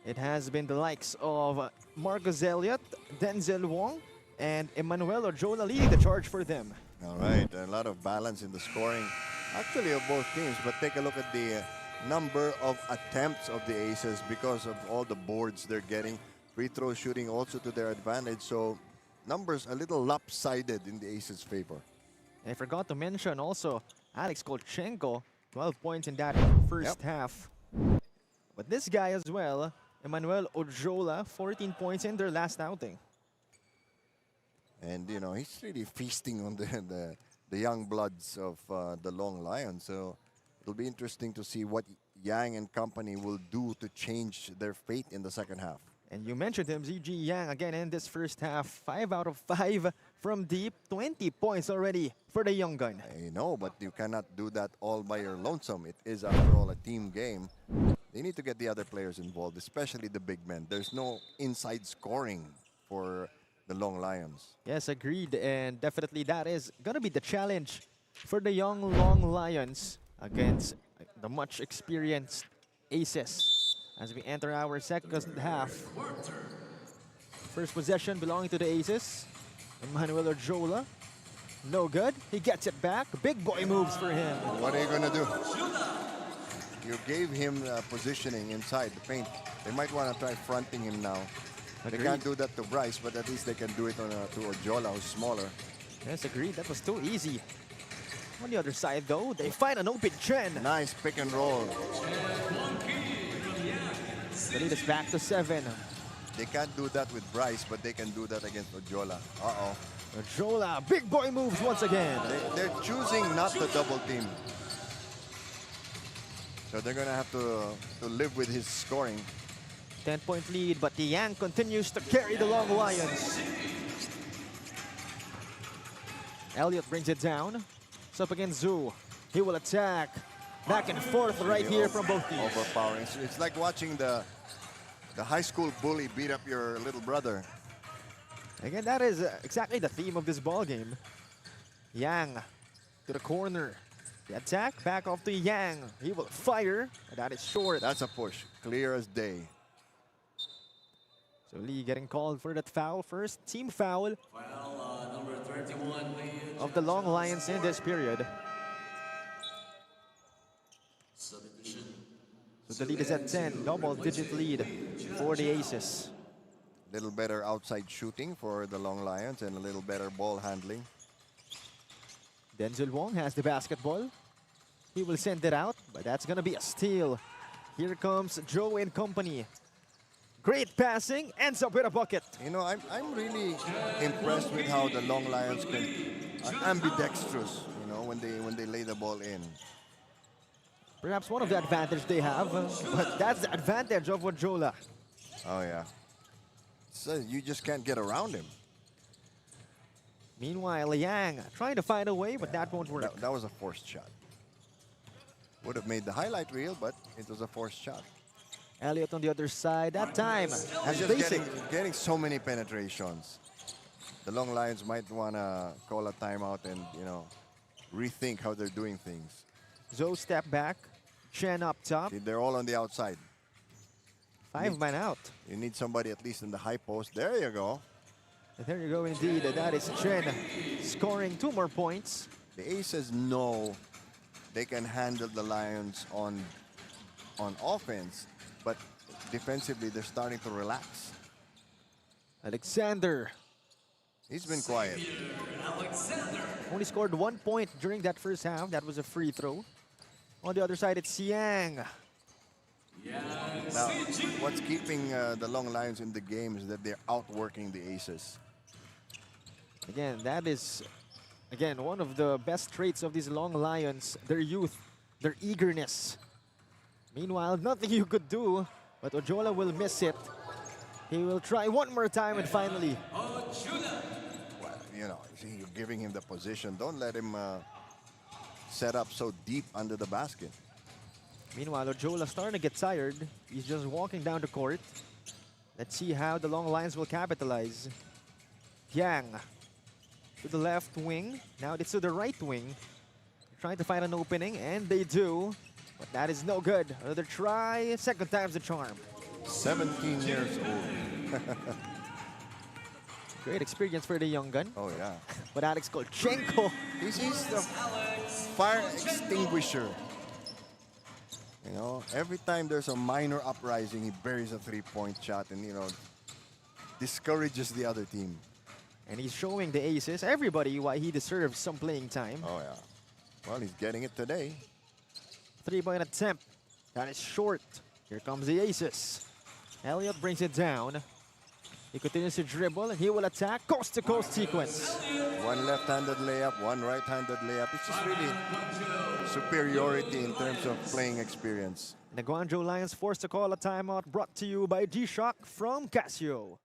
it has been the likes of Marcus Elliott, Denzel Wong, and Emmanuel Ojola leading the charge for them. All right, a lot of balance in the scoring, actually, of both teams. But take a look at the number of attempts of the Aces because of all the boards they're getting. Free throw shooting also to their advantage. So numbers a little lopsided in the Aces' favor. I forgot to mention also Alex Kolchenko, 12 points in that first half. But this guy as well, Emmanuel Ojola, 14 points in their last outing. And, you know, he's really feasting on the young bloods of the Loong Lions. So it'll be interesting to see what Yang and company will do to change their fate in the second half. And you mentioned him, ZG Yang, again in this first half. 5 out of 5 from deep. 20 points already for the young gun. I know, but you cannot do that all by your lonesome. It is, after all, a team game. They need to get the other players involved, especially the big men. There's no inside scoring for the Loong Lions. Yes, agreed. And definitely that is going to be the challenge for the young Loong Lions against the much experienced Aces as we enter our second half. First possession belonging to the Aces. Emmanuel Ojola. No good. He gets it back. Big boy moves for him. What are you going to do? You gave him positioning inside the paint. They might want to try fronting him now. Agreed. They can't do that to Bryce, but at least they can do it on to Ojola, who's smaller. Yes, agreed. That was too easy. On the other side, though, they find an open Chen. Nice pick and roll. The lead is back to 7. They can't do that with Bryce, but they can do that against Ojola. Uh-oh. Ojola, big boy moves once again. They're choosing not to double team. So they're going to have to live with his scoring. 10-point lead, but the Yang continues to carry the Loong Lions. Elliott brings it down. It's up against Zhu. He will attack. Back and forth right here from both teams. Overpowering. It's like watching the high school bully beat up your little brother. Again, that is exactly the theme of this ball game. Yang to the corner. The attack back off to Yang. He will fire. And that is short. That's a push. Clear as day. So Lee getting called for that foul first. Team foul Number 31, of the Loong Lions in this period. submission. So the lead is at 10. Double-digit lead for the Aces. Little better outside shooting for the Loong Lions and a little better ball handling. Denzel Wong has the basketball. He will send it out, but that's going to be a steal. Here comes Joe and company. Great passing, ends up with a bucket. You know, I'm really impressed with how the Loong Lions are ambidextrous, you know, when they lay the ball in. Perhaps one of the advantage they have, but that's the advantage of Ojola. Oh, yeah. So you just can't get around him. Meanwhile, Yang trying to find a way, but that won't work. That was a forced shot. Would have made the highlight reel, but it was a forced shot. Elliott on the other side, that time, as Just basic. getting so many penetrations. The Loong Lions might want to call a timeout and, you know, rethink how they're doing things. Zoe step back, Chen up top, See, they're all on the outside. 5-man out. You need somebody at least in the high post. There you go. And there you go indeed, that is Chen scoring 2 more points. The Aces know they can handle the Lions on offense, but defensively they're starting to relax. Alexander He's been quiet. only scored 1 point during that first half. That was a free throw. On the other side, it's Yang. Now, what's keeping the Loong Lions in the game is that they're outworking the Aces. Again, that is, one of the best traits of these Loong Lions, their youth, their eagerness. Meanwhile, nothing you could do, but Ojola will miss it. He will try one more time and finally. Well, you know, you're giving him the position. Don't let him set up so deep under the basket. Meanwhile, Ojola starting to get tired. He's just walking down the court. Let's see how the Loong Lions will capitalize. Yang to the left wing. Now it's to the right wing. Trying to find an opening, and they do. But that is no good. Another try, second time's the charm. 17 years old. Great experience for the young gun. Oh, yeah. But Alex Kolchenko, He's the fire extinguisher. You know, every time there's a minor uprising, he buries a three-point shot and, you know, discourages the other team. and he's showing the aces, everybody, why he deserves some playing time. Oh, yeah. Well, he's getting it today. Three-point attempt. That is short. Here comes the aces. Elliott brings it down. He continues to dribble, and he will attack coast-to-coast sequence. One left-handed layup, one right-handed layup. It's just really superiority in terms of playing experience. The Guangzhou Lions forced to call a timeout, brought to you by G-Shock from Casio.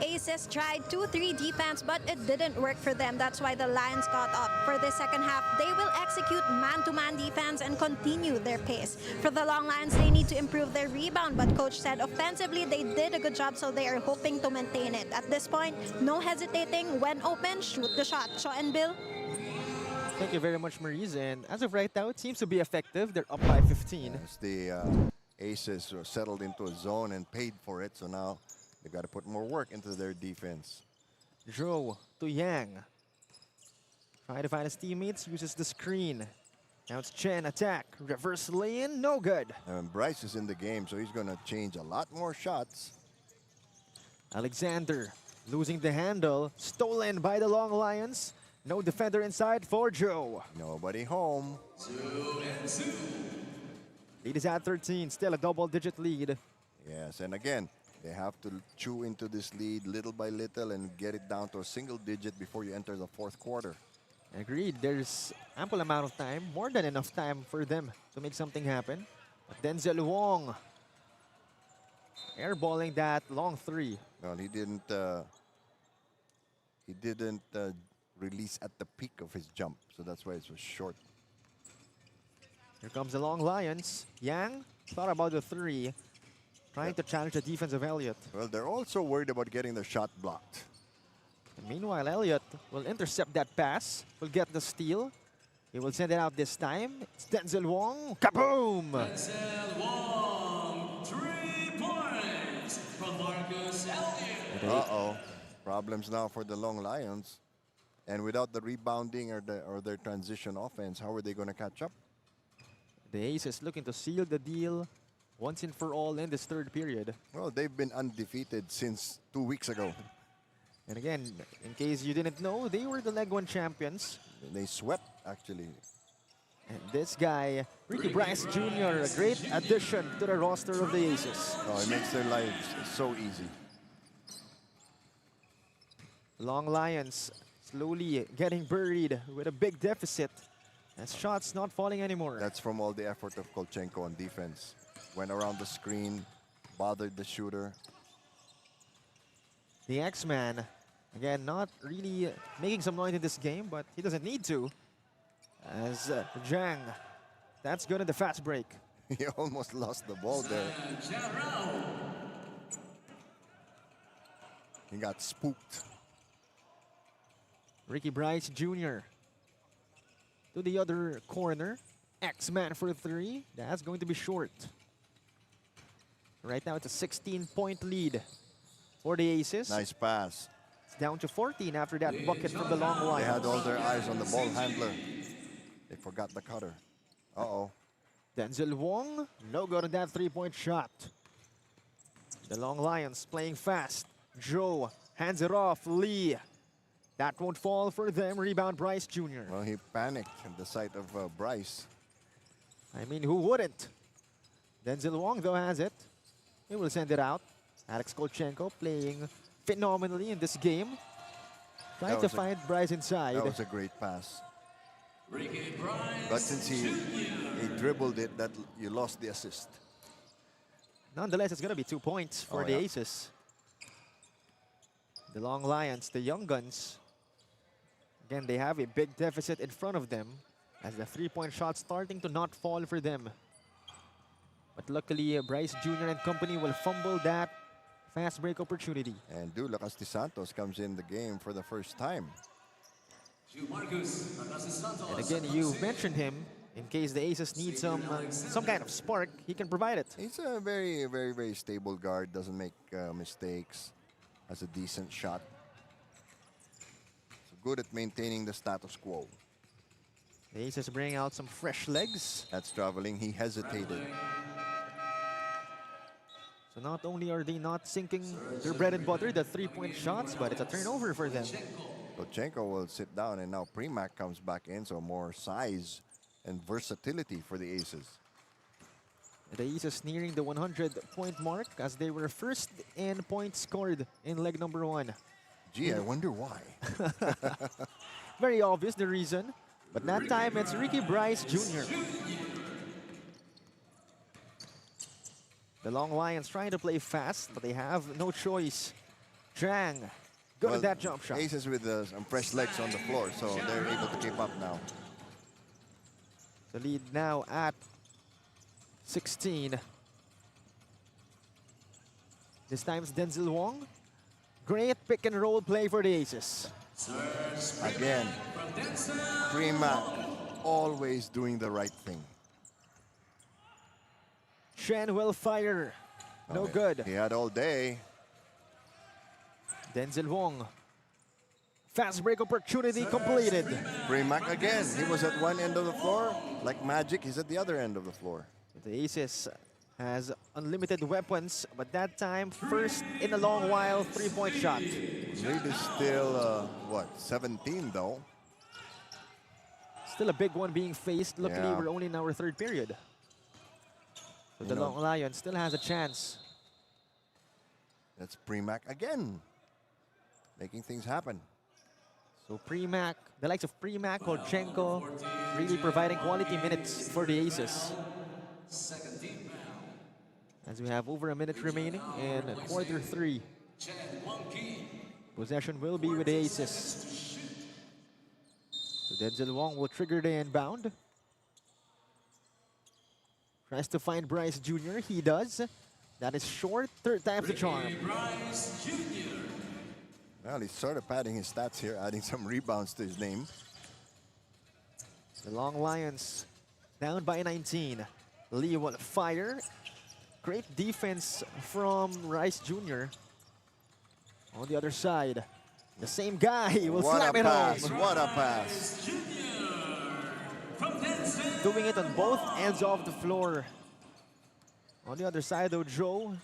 Aces tried 2-3 defense, but it didn't work for them. That's why the Lions got up. For the second half, they will execute man-to-man defense and continue their pace. For the Long Lions, they need to improve their rebound, but coach said offensively they did a good job, so they are hoping to maintain it. At this point, no hesitating. When open, shoot the shot. Shaw and Bill. Thank you very much, Maurice. And as of right now, it seems to be effective. They're up by 15. As the Aces were settled into a zone and paid for it, so now they've got to put more work into their defense. Zhou to Yang. Trying to find his teammates, uses the screen. Now it's Chen, attack. Reverse lay-in, no good. And Bryce is in the game, so he's going to change a lot more shots. Alexander losing the handle. Stolen by the Long Lions. No defender inside for Zhou. Nobody home. Lead is at 13, still a double-digit lead. Yes, and again, they have to chew into this lead little by little and get it down to a single digit before you enter the fourth quarter. Agreed, there's ample amount of time, more than enough time for them to make something happen. But Denzel Wong airballing that long three. Well, he didn't release at the peak of his jump, so that's why it was short. Here comes the Long Lions. Yang thought about the three, trying to challenge the defense of Elliott. Well, they're also worried about getting the shot blocked. And meanwhile, Elliott will intercept that pass, will get the steal. He will send it out this time. It's Denzel Wong. Kaboom! Denzel Wong, 3 points from Marcus Elliott. Uh-oh. Problems now for the Long Lions. And without the rebounding or their transition offense, how are they going to catch up? The Aces looking to seal the deal once and for all in this third period. Well, they've been undefeated since 2 weeks ago. And again, in case you didn't know, they were the Leg 1 champions. They swept, actually. And this guy, Ricky Bryce Jr., a great addition to the roster of the Aces. Oh, it makes their lives so easy. Long Lions slowly getting buried with a big deficit. As shots not falling anymore. That's from all the effort of Kolchenko on defense. Went around the screen, bothered the shooter. The X-Man, again, not really making some noise in this game, but he doesn't need to. As Zhang, that's good in the fast break. He almost lost the ball there. He got spooked. Ricky Bryce Jr. to the other corner. X-Man for three. That's going to be short. Right now it's a 16-point lead for the Aces. Nice pass. It's down to 14 after that bucket from the Long They Lions. had all their eyes on the ball handler. They forgot the cutter. Uh-oh. Denzel Wong, no good on that three-point shot. The Long Lions playing fast. Joe hands it off. Lee. That won't fall for them. Rebound Bryce Jr. Well, he panicked at the sight of Bryce. I mean, who wouldn't? Denzel Wong, though, has it. He will send it out. Alex Kolchenko playing phenomenally in this game. Trying That to was a- find Bryce inside. That was a great pass. But since he dribbled it, that you lost the assist. Nonetheless, it's going to be 2 points for Oh, the yeah. Aces. The Long Lions, the Young Guns. Again, they have a big deficit in front of them as the three-point shot starting to not fall for them. But luckily, Bryce Jr. and company will fumble that fast break opportunity. And Lucas De Santos comes in the game for the first time. And again, you mentioned him. In case the Aces need some kind of spark, he can provide it. He's a very, very, very stable guard. Doesn't make mistakes. Has a decent shot. So good at maintaining the status quo. The Aces bring out some fresh legs. That's traveling. He hesitated. So not only are they not sinking their bread and butter, the three-point shots, but it's a turnover for them. Kolchenko will sit down, and now Premack comes back in, so more size and versatility for the Aces. The Aces nearing the 100-point mark as they were first in points scored in leg number 1. Gee, I wonder why. Very obvious the reason, but that time it's Ricky Bryce Jr. The Long Lions trying to play fast, but they have no choice. Zhang, good at that jump shot. Aces with some fresh legs on the floor, so they're able to keep up now. The lead now at 16. This time it's Denzel Wong. Great pick and roll play for the Aces. Again, Premack always doing the right thing. Shen will fire. No good. He had all day. Denzel Wong. Fast break opportunity completed. Premack again. He was at one end of the floor. Like magic, he's at the other end of the floor. The Aces has unlimited weapons, but that time, first in a long while, three-point shot. Lead is still, what, 17 though? Still a big one being faced. Luckily, Yeah. we're only in our third period. So the You know- Long Lion still has a chance. That's Premack again. Making things happen. So Premack, the likes of Premack, Kolchenko, really providing quality minutes for the Aces. As we have over a minute remaining in quarter 3. Possession will be with the Aces. So Denzel Wong will trigger the inbound. Tries to find Bryce Jr. He does. That is short. Third time's the charm. Well, he's sort of padding his stats here, adding some rebounds to his name. The Long Lions down by 19. Lee will fire. Great defense from Rice Jr. On the other side, the same guy will What slam a it pass, home. what a pass. Doing it on both ends of the floor. On the other side though, Joe.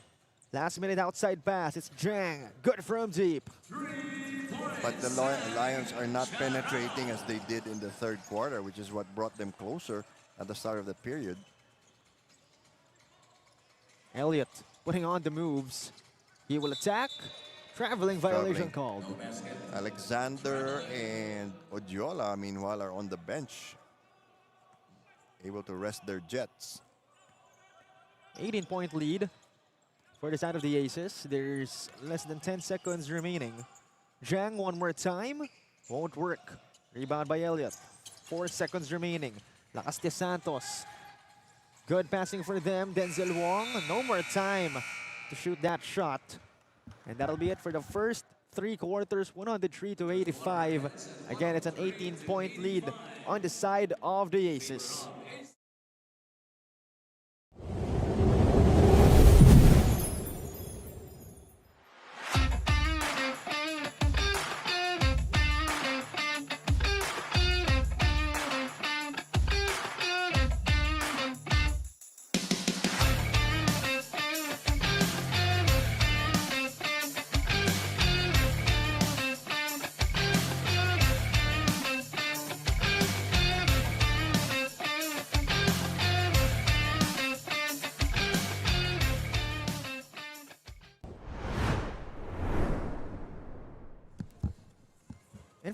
Last minute outside pass. It's Zhang. Good from deep. But the Lions are not penetrating as they did in the third quarter, which is what brought them closer at the start of the period. Elliott putting on the moves. He will attack. Traveling violation Traveling. called. Alexander and Odiola, meanwhile, are on the bench, able to rest their jets. 18-point lead for the side of the Aces. There's less than 10 seconds remaining. Zhang one more time. Won't work. Rebound by Elliott. 4 seconds remaining. Lakas de Santos. Good passing for them. Denzel Wong. No more time to shoot that shot. And that'll be it for the first 3 quarters. 103-85. Again, it's an 18-point lead on the side of the Aces.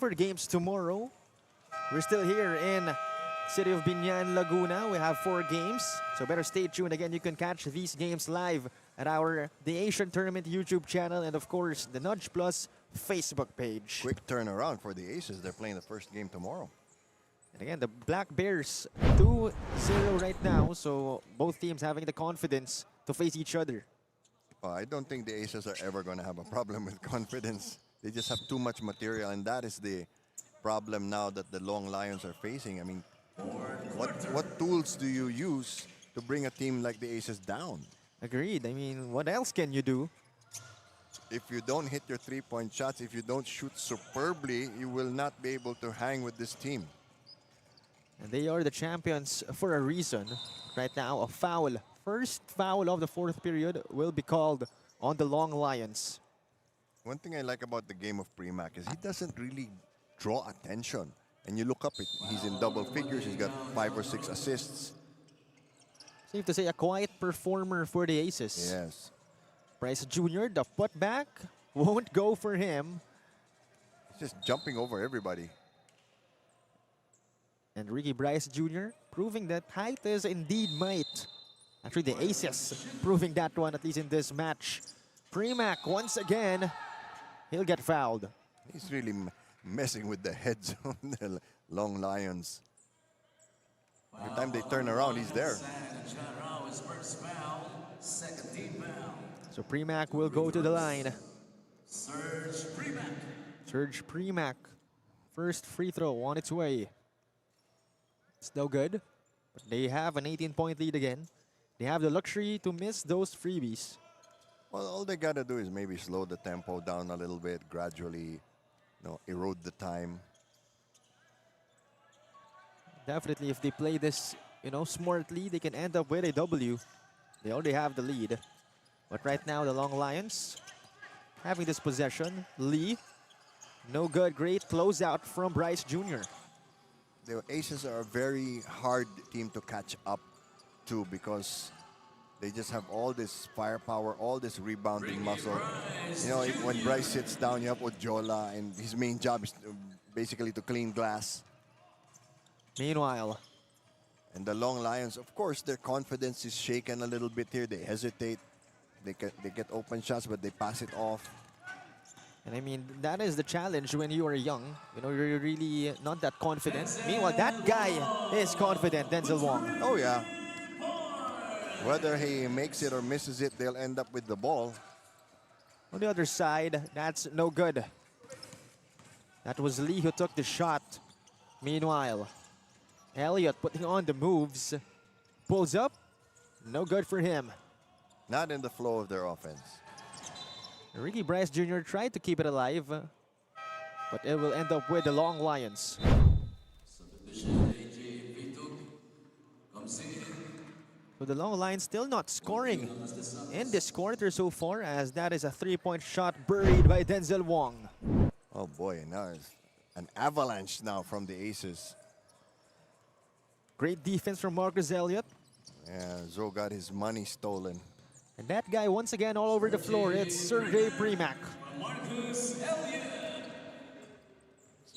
And for the games tomorrow, we're still here in city of Biñan, Laguna. We have 4 games, so better stay tuned. Again, you can catch these games live at the Asian Tournament YouTube channel and of course the Nudge Plus Facebook page. Quick turnaround for the Aces. They're playing the first game tomorrow. And again, the Black Bears 2-0 right now, so both teams having the confidence to face each other. I don't think the Aces are ever going to have a problem with confidence. They just have too much material, and that is the problem now that the Loong Lions are facing. I mean, what tools do you use to bring a team like the Aces down? Agreed. I mean, what else can you do? If you don't hit your three-point shots, if you don't shoot superbly, you will not be able to hang with this team. And they are the champions for a reason. Right now, a foul. First foul of the 4th period will be called on the Loong Lions. One thing I like about the game of Premac is he doesn't really draw attention. And you look up, he's in double figures. He's got 5 or 6 assists. Safe to say, a quiet performer for the Aces. Yes. Bryce Jr., the putback won't go for him. He's just jumping over everybody. And Ricky Bryce Jr. proving that height is indeed might. Actually, the Aces proving that one, at least in this match. Premac, once again, he'll get fouled. He's really messing with the heads of the Loong Lions. Every time they turn around, he's there. So Premac will go to the line. Serge Premac. First free throw on its way. It's no good, but they have an 18-point lead again. They have the luxury to miss those freebies. Well, all they got to do is maybe slow the tempo down a little bit, gradually, erode the time. Definitely, if they play this, smartly, they can end up with a W. They already have the lead. But right now, the Loong Lions having this possession. Lee, no good. Great closeout from Bryce Jr. The Aces are a very hard team to catch up to because they just have all this firepower, all this rebounding muscle. When Bryce sits down, you have Ojola, and his main job is basically to clean glass. Meanwhile, and the Loong Lions, of course, their confidence is shaken a little bit here. They hesitate. They get open shots, but they pass it off. and I mean, that is the challenge when you are young. You're really not that confident. Meanwhile, that guy is confident, Denzel Wong. Oh, yeah. Whether he makes it or misses it, they'll end up with the ball. On the other side, that's no good. That was Lee who took the shot. Meanwhile, Elliott putting on the moves. Pulls up. No good for him. Not in the flow of their offense. Ricky Bryce Jr. tried to keep it alive, but it will end up with the Loong Lions. So the Loong Lions still not scoring in this quarter so far, as that is a 3-point shot buried by Denzel Wong. Oh boy, now it's an avalanche now from the Aces. Great defense from Marcus Elliott. Yeah, Zo got his money stolen. And that guy once again all over the floor, it's Sergey Premac.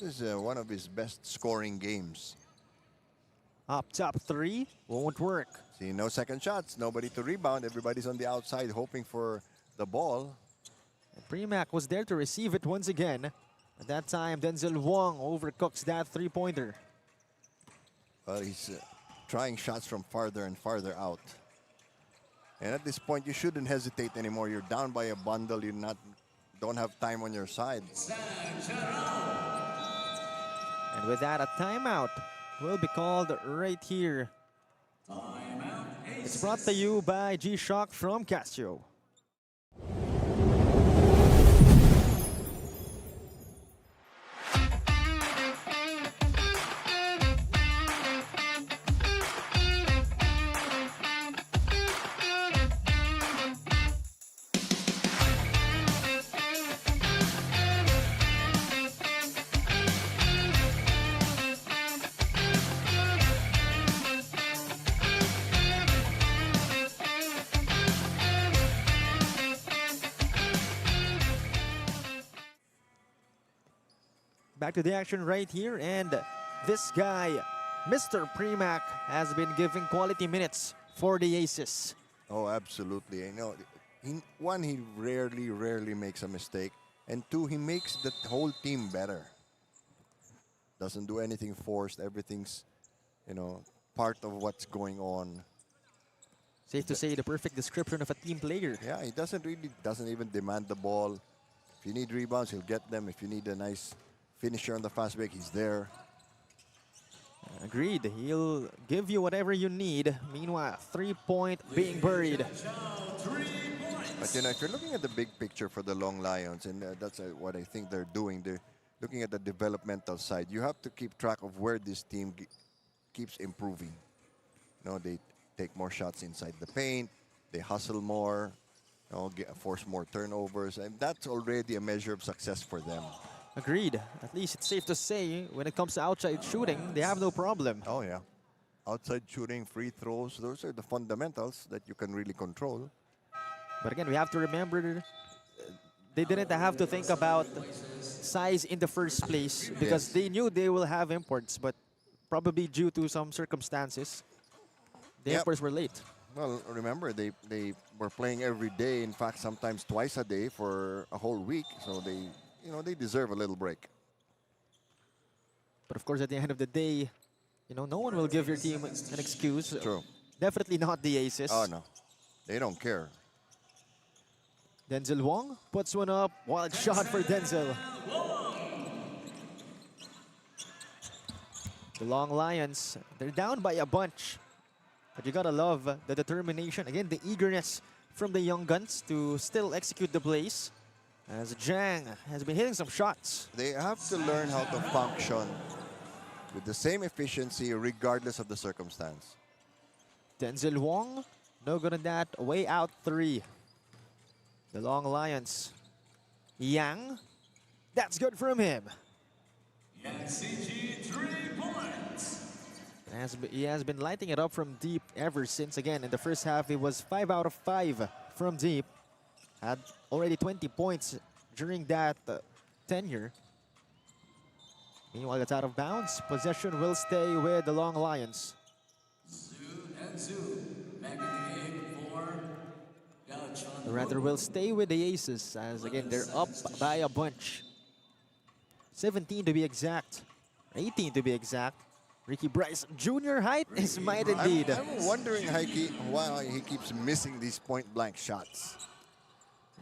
This is one of his best scoring games. Up top 3, won't work. See, no second shots, nobody to rebound. Everybody's on the outside hoping for the ball. And Premac was there to receive it once again. At that time, Denzel Wong overcooks that 3-pointer. Well, he's trying shots from farther and farther out. And at this point, you shouldn't hesitate anymore. You're down by a bundle. Don't have time on your side. And with that, a timeout will be called right here. It's brought to you by G-Shock from Casio. back to the action right here. And this guy, Mr. Premac, has been giving quality minutes for the Aces. Oh, absolutely. You know, one, he rarely makes a mistake. And two, he makes the whole team better. Doesn't do anything forced. Everything's, you know, part of what's going on. Safe to say, the perfect description of a team player. Yeah, he doesn't even demand the ball. If you need rebounds, he'll get them. If you need a nice finisher on the fast break, he's there. Agreed. He'll give you whatever you need. Meanwhile, 3-point being buried. But you know, if you're looking at the big picture for the Loong Lions, and that's what I think they're doing, they're looking at the developmental side. You have to keep track of where this team keeps improving. You know, they take more shots inside the paint, they hustle more, you know, force more turnovers, and that's already a measure of success for them. Agreed. At least it's safe to say, when it comes to outside shooting, they have no problem. Oh yeah, outside shooting, free throws, those are the fundamentals that you can really control. But again, we have to remember they didn't have to think about size in the first place because they knew they will have imports, but probably due to some circumstances, the imports were late. Well, remember, they were playing every day, in fact, sometimes twice a day for a whole week, so they deserve a little break. But of course, at the end of the day, no one will give your team an excuse. True. Definitely not the Aces. Oh, no. They don't care. Denzel Wong puts one up. Wild shot for Denzel. The Loong Lions, they're down by a bunch. But you gotta love the determination. Again, the eagerness from the young guns to still execute the plays. As Jang has been hitting some shots. They have to learn how to function with the same efficiency regardless of the circumstance. Denzel Wong, no good on that. Way out 3. The Loong Lions. Yang, that's good from him. CG 3 points. He has been lighting it up from deep ever since. Again, in the first half, it was 5 out of 5 from deep. Had already 20 points during that tenure. Meanwhile, it's out of bounds. Possession will stay with the Loong Lions. The Rather will stay with the Aces as, again, they're up by a bunch. 17 to be exact. 18 to be exact. Ricky Bryce Jr. height is might indeed. I'm wondering, Heike, why he keeps missing these point-blank shots.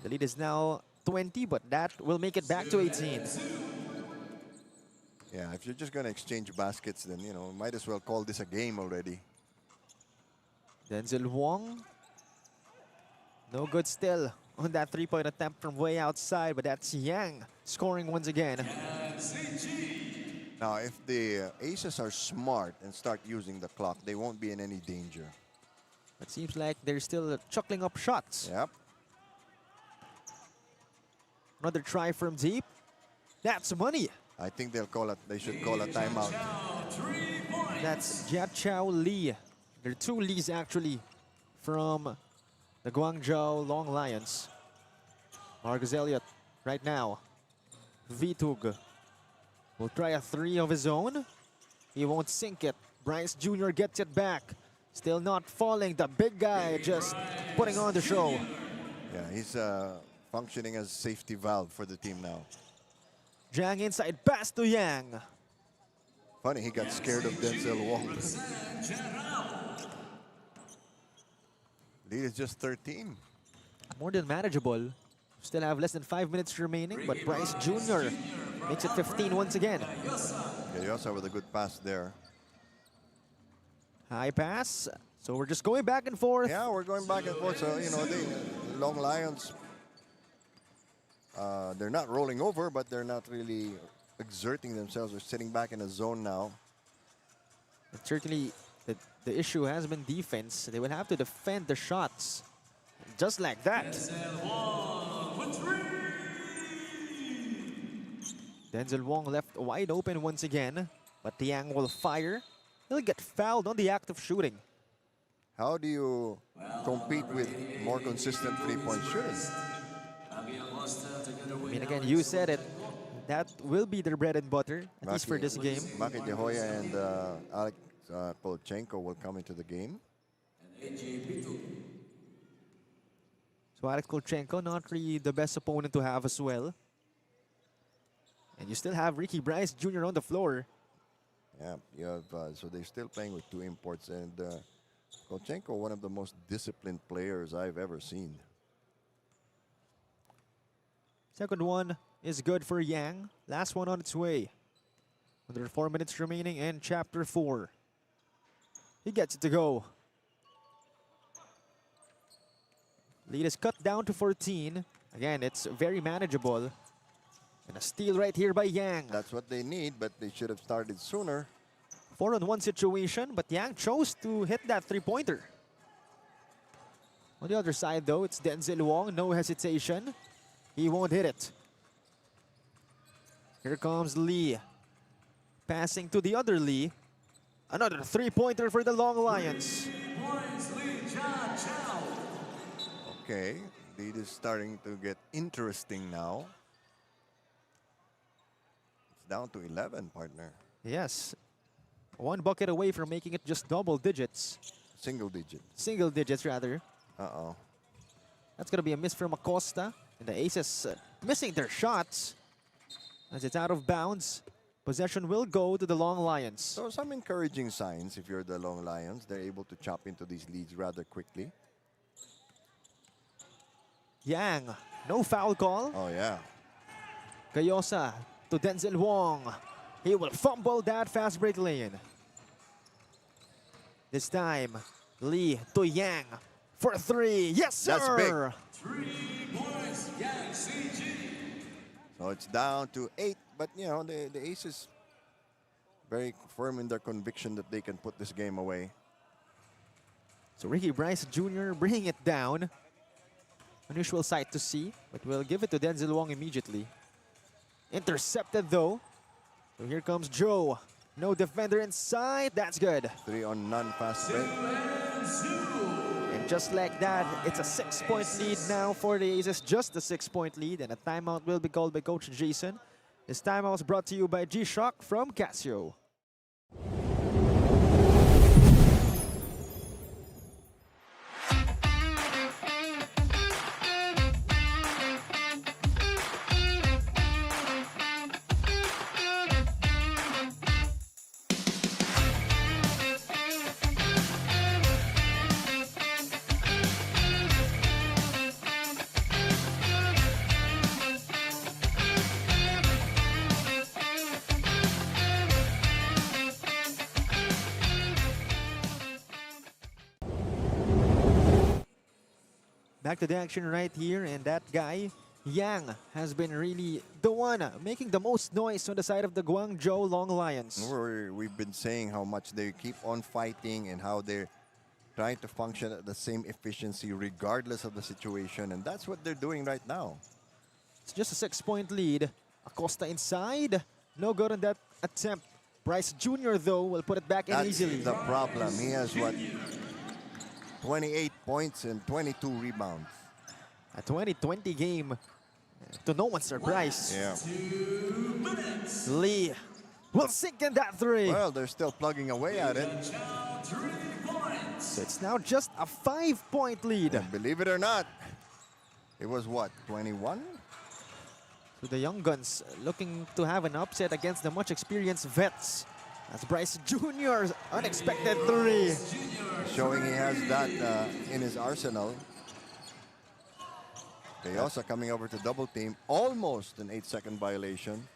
The lead is now 20, but that will make it back to 18. Yeah, if you're just going to exchange baskets, then, might as well call this a game already. Denzel Wong. No good still on that 3-point attempt from way outside, but that's Yang scoring once again. Now, if the Aces are smart and start using the clock, they won't be in any danger. It seems like they're still chuckling up shots. Yep. Another try from deep. That's money. I think they should call a timeout. That's Jia Chao Lee. There are 2 Lees actually from the Guangzhou Loong Lions. Marcus Elliott right now. Vitug will try a 3 of his own. He won't sink it. Bryce Jr. gets it back. Still not falling. The big guy just putting on the show. Yeah, he's functioning as safety valve for the team now. Jang inside, pass to Yang. Funny, he got scared of Denzel Wong. Lead is just 13. More than manageable. Still have less than 5 minutes remaining, but Bryce Jr. makes it 15 once again. Gayosa with a good pass there. High pass. So we're just going back and forth. Yeah, we're going back and forth. So, the Loong Lions, they're not rolling over, but they're not really exerting themselves. They're sitting back in a zone now. But certainly, the issue has been defense. They will have to defend the shots. Just like that. Denzel Wong left wide open once again, but Yang will fire. He'll get fouled on the act of shooting. How do you compete with more consistent three-point shooting? I mean, again, you said it. That will be their bread and butter, at least for this game. Maki De Hoya and Alex Kolchenko will come into the game. So Alex Kolchenko, not really the best opponent to have as well. And you still have Ricky Bryce Jr. on the floor. Yeah, you have, so they're still playing with 2 imports. And Kolchenko, one of the most disciplined players I've ever seen. Second one is good for Yang. Last one on its way. Under 4 minutes remaining in Chapter 4. He gets it to go. Lead is cut down to 14. Again, it's very manageable. And a steal right here by Yang. That's what they need, but they should have started sooner. 4-on-1 situation, but Yang chose to hit that three-pointer. On the other side, though, it's Denzel Wong. No hesitation. He won't hit it. Here comes Lee. Passing to the other Lee. Another three-pointer for the Long Lions. Okay, lead is starting to get interesting now. It's down to 11, partner. Yes. One bucket away from making it just double digits. Single digit. Single digits, rather. Uh-oh. That's going to be a miss from Acosta. And the Aces missing their shots. As it's out of bounds. Possession will go to the Long Lions. So some encouraging signs if you're the Long Lions. They're able to chop into these leads rather quickly. Yang, no foul call. Oh, yeah. Gayosa to Denzel Wong. He will fumble that fast break lane. This time, Lee to Yang for 3. Yes, sir! That's big. 3 points, Yang CG. So it's down to 8. But, you know, the Aces very firm in their conviction that they can put this game away. So Ricky Bryce Jr. bringing it down. Unusual sight to see, but we'll give it to Denzel Wong immediately. Intercepted though. So here comes Joe. No defender inside. That's good. 3 on none fast break. And just like that, it's a 6-point lead now for the Aces. Just a 6-point lead, and a timeout will be called by Coach Jason. This timeout was brought to you by G-Shock from Casio. Back to the action right here, and that guy, Yang, has been really the one making the most noise on the side of the Guangzhou Long Lions. We've been saying how much they keep on fighting and how they're trying to function at the same efficiency regardless of the situation, and that's what they're doing right now. It's just a 6-point lead. Acosta inside. No good on that attempt. Bryce Jr., though, will put it back in That's easily. the problem. He has, what, 28 points and 22 rebounds. A 20-20 game, to no one's surprise. Yeah. Lee will sink in that 3. Well, they're still plugging away at it. So it's now just a 5-point lead. And believe it or not, it was what, 21? So the Young Guns looking to have an upset against the much experienced vets. That's Bryce Jr.'s unexpected 3. Showing he has that in his arsenal. Gayosa coming over to double team. Almost an 8-second violation.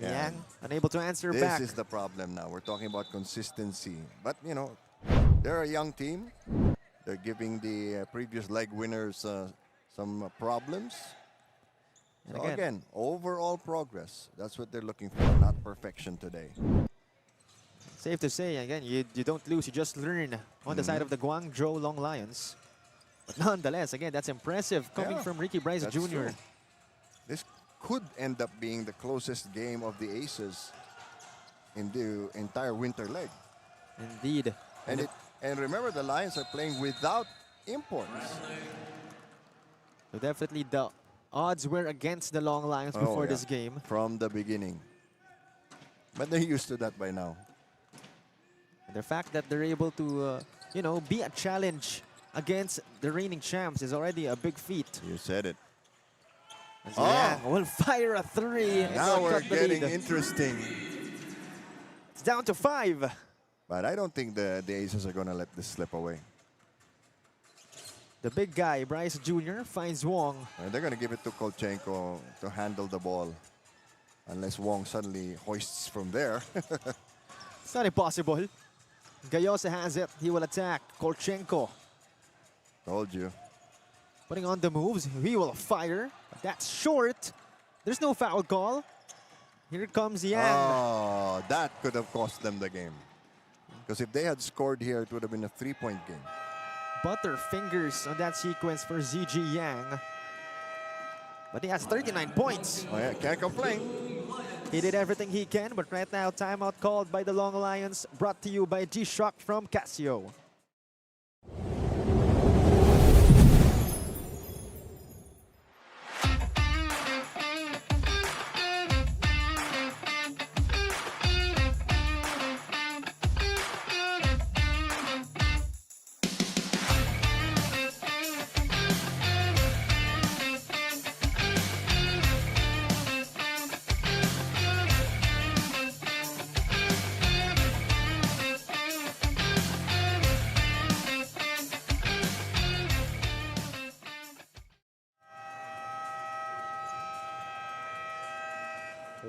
Yang unable to answer This back. is the problem now. We're talking about consistency. But, you know, they're a young team. They're giving the previous leg winners some problems. And So again, again, overall progress. That's what they're looking for, not perfection today. safe to say, again, you don't lose, you just learn on the side of the Guangzhou Long Lions. But nonetheless, again, that's impressive coming Yeah, from Ricky Bryce that's Jr. true. This could end up being the closest game of the Aces in the entire winter leg. Indeed. And remember, the Lions are playing without imports. So definitely the odds were against the Long Lions Oh, before yeah. this game. From the beginning. But they're used to that by now. And the fact that they're able to, be a challenge against the reigning champs is already a big feat. You said it. As Oh. Yang will fire a 3. and Now they'll we're cut the getting lead. interesting. It's down to 5. But I don't think the Aces are going to let this slip away. The big guy, Bryce Jr., finds Wong. And they're going to give it to Kolchenko to handle the ball. Unless Wong suddenly hoists from there. It's not impossible. Gayosa has it. He will attack. Kolchenko Told you. putting on the moves. He will fire. But that's short. There's no foul call. Here comes Yang. Oh, that could have cost them the game. Because if they had scored here, it would have been a 3-point game. Butterfingers on that sequence for ZG Yang. But he has 39 points. Oh yeah, can't complain. He did everything he can, but right now, timeout called by the Long Lions, brought to you by G-Shock from Casio.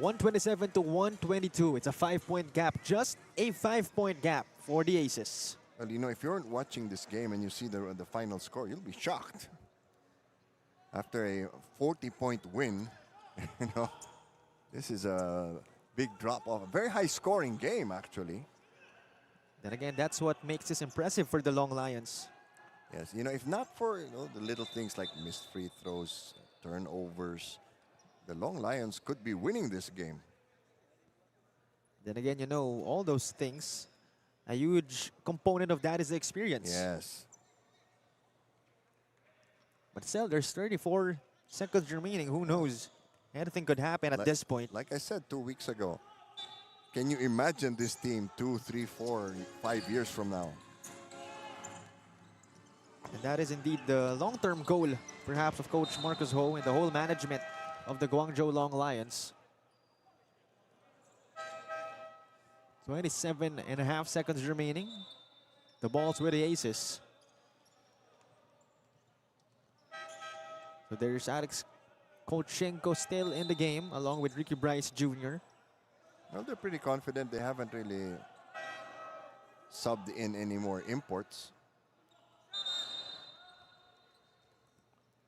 (127 to 122). It's a 5-point gap, just a 5-point gap for the Aces. Well, if you aren't watching this game and you see the final score, you'll be shocked. After a 40-point win, this is a big drop-off. A very high-scoring game, actually. Then again, that's what makes this impressive for the Long Lions. Yes, if not for the little things like missed free throws, turnovers, the Long Lions could be winning this game. Then again, all those things, a huge component of that is the experience. Yes. But still, there's 34 seconds remaining. Who knows? Anything could happen at this point. Like I said 2 weeks ago, can you imagine this team 2, 3, 4, 5 years from now? And that is indeed the long-term goal, perhaps, of Coach Marcus Ho and the whole management of the Guangzhou Long Lions. 27.5 seconds remaining. The ball's with the Aces. So there's Alex Kolchenko still in the game, along with Ricky Bryce Jr. Well, they're pretty confident. They haven't really subbed in any more imports.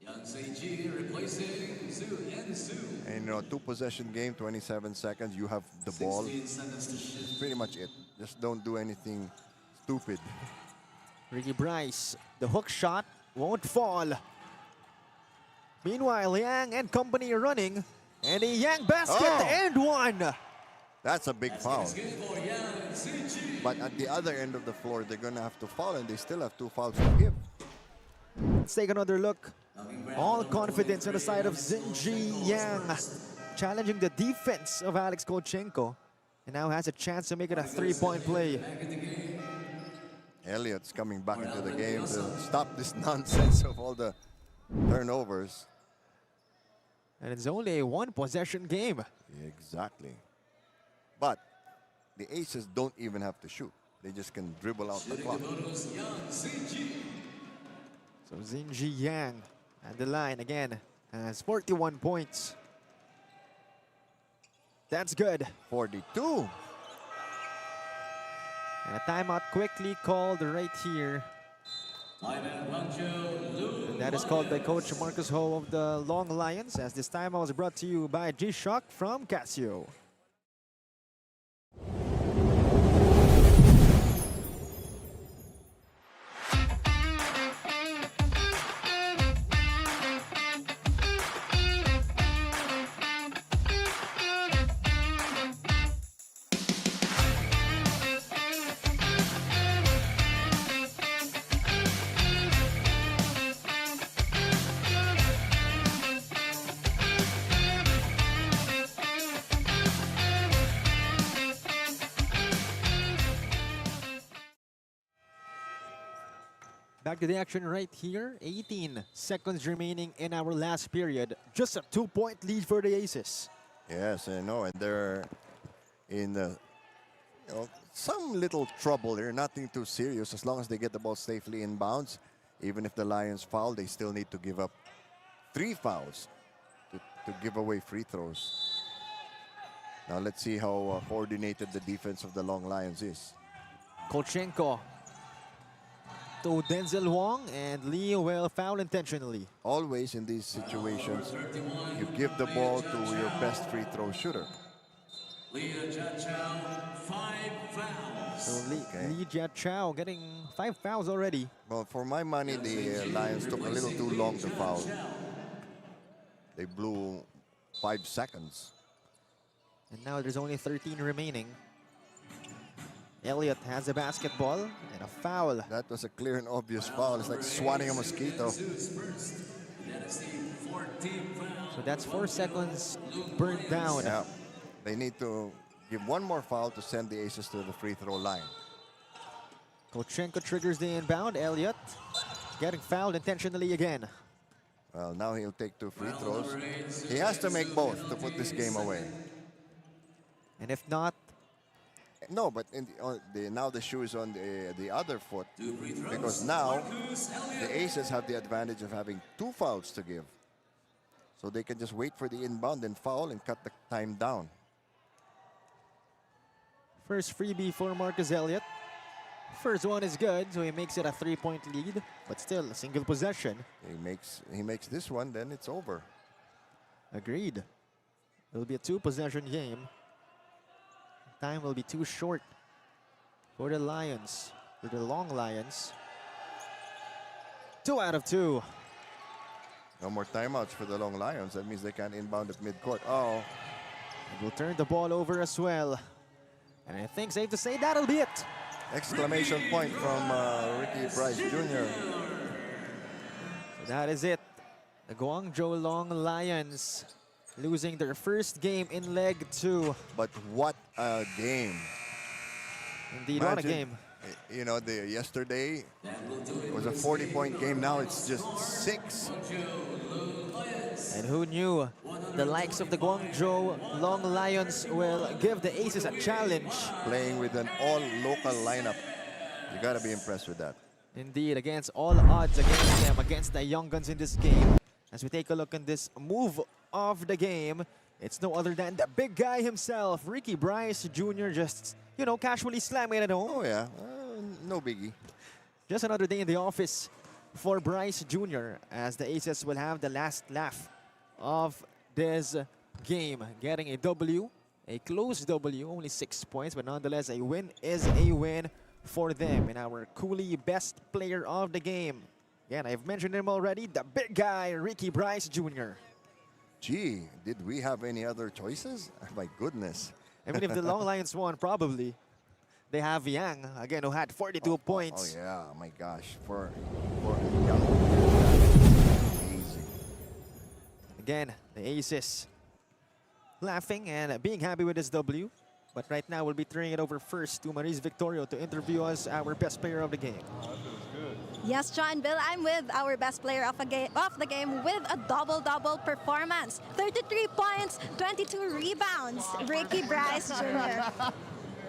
Yang Seiji replacing Zhu and Su. And 2-possession game, 27 seconds. You have the ball. 16 seconds to shoot. That's pretty much it. Just don't do anything stupid. Ricky Bryce, the hook shot won't fall. Meanwhile, Yang and company are running. And a Yang basket Oh. and one. That's a big foul. It's good for Yang Seiji. But at the other end of the floor, they're going to have to foul, and they still have 2 fouls to give. Let's take another look. All confidence on the side of Zinji Yang, challenging the defense of Alex Kolchenko, and now has a chance to make it a 3-point play. Elliott's coming back into the game to stop this nonsense of all the turnovers. And it's only a 1-possession game. Exactly. But the Aces don't even have to shoot. They just can dribble out the clock. So Zinji Yang at the line again has 41 points. That's good. 42. And a timeout quickly called right here. And that is called by Coach Marcus Ho of the Long Lions, as this timeout was brought to you by G-Shock from Casio. Back to the action right here. 18 seconds remaining in our last period. Just a 2-point lead for the Aces. Yes, I know, and they're in some little trouble here. Nothing too serious as long as they get the ball safely inbounds. Even if the Lions foul, they still need to give up 3 fouls to give away free throws. Now let's see how coordinated the defense of the Loong Lions is. Kolchenko to Denzel Wong, and Lee will foul intentionally. Always in these situations, you give the ball to your best free throw shooter. So Lee Jia Chow getting 5 fouls already. Well, for my money, the Lions took a little too long to foul. They blew 5 seconds. And now there's only 13 remaining. Elliott has a basketball and a foul. That was a clear and obvious foul. It's like swatting a mosquito. So that's 4 seconds burned down. Yeah, they need to give 1 more foul to send the Aces to the free throw line. Kolchenko triggers the inbound. Elliott getting fouled intentionally again. Well, now he'll take 2 free throws. He has to make both to put this game away. And if not, no, but now the shoe is on the other foot, because now the Aces have the advantage of having 2 fouls to give. So they can just wait for the inbound and foul and cut the time down. first freebie for Marcus Elliott. First one is good, so he makes it a 3-point lead, but still a single possession. He makes this one, then it's over. Agreed. It'll be a 2-possession game. Time will be too short for the Lions, for the Loong Lions. 2 out of 2. No more timeouts for the Loong Lions. That means they can't inbound at midcourt. Oh, We'll turn the ball over as well. And I think safe to say that'll be it. exclamation point from Ricky Bryce Jr. So that is it. The Guangzhou Loong Lions losing their first game in leg 2. But what a game. Indeed, what a game. You know, yesterday was a 40-point game. Now it's just 6. And who knew the likes of the Guangzhou Loong Lions will give the Aces a challenge. Playing with an all-local lineup. You got to be impressed with that. Indeed, against all odds against them, against the young guns in this game. As we take a look at this move of the game, it's no other than the big guy himself, Ricky Bryce Jr. just, you know, casually slamming it home. Oh, yeah. No biggie. Just another day in the office for Bryce Jr. as the Aces will have the last laugh of this game. Getting a W, a close W, only 6 points, but nonetheless a win is a win for them. And our Cooley best player of the game. Again, I've mentioned him already, the big guy, Ricky Bryce Jr. Gee, did we have any other choices? My goodness. I mean, if the Loong Lions won, probably. They have Yang, again, who had 42 points. Oh, yeah. My gosh. For a young amazing. Again, the Aces laughing and being happy with this W. But right now, we'll be turning it over first to Maris Victorio to interview us, our best player of the game. Yes, John Bill, I'm with our best player of the game with a double-double performance. 33 points, 22 rebounds, Ricky Bryce Jr.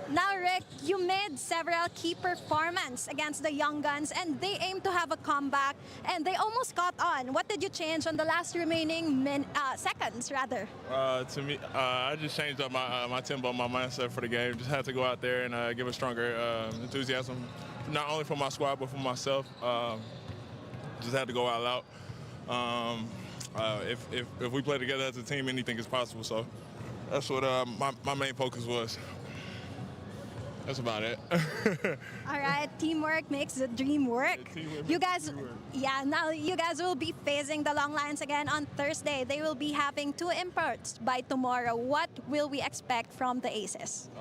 Now, Rick, you made several key performances against the Young Guns, and they aim to have a comeback, and they almost caught on. What did you change on the last remaining seconds, rather? To me, I just changed up my tempo, my mindset for the game. Just had to go out there and give a stronger enthusiasm, not only for my squad, but for myself. Just had to go all out. If we play together as a team, anything is possible. So that's what my main focus was. That's about it. All right, teamwork makes the dream work. You guys, now you guys will be facing the Loong Lions again on Thursday. They will be having 2 imports by tomorrow. What will we expect from the Aces?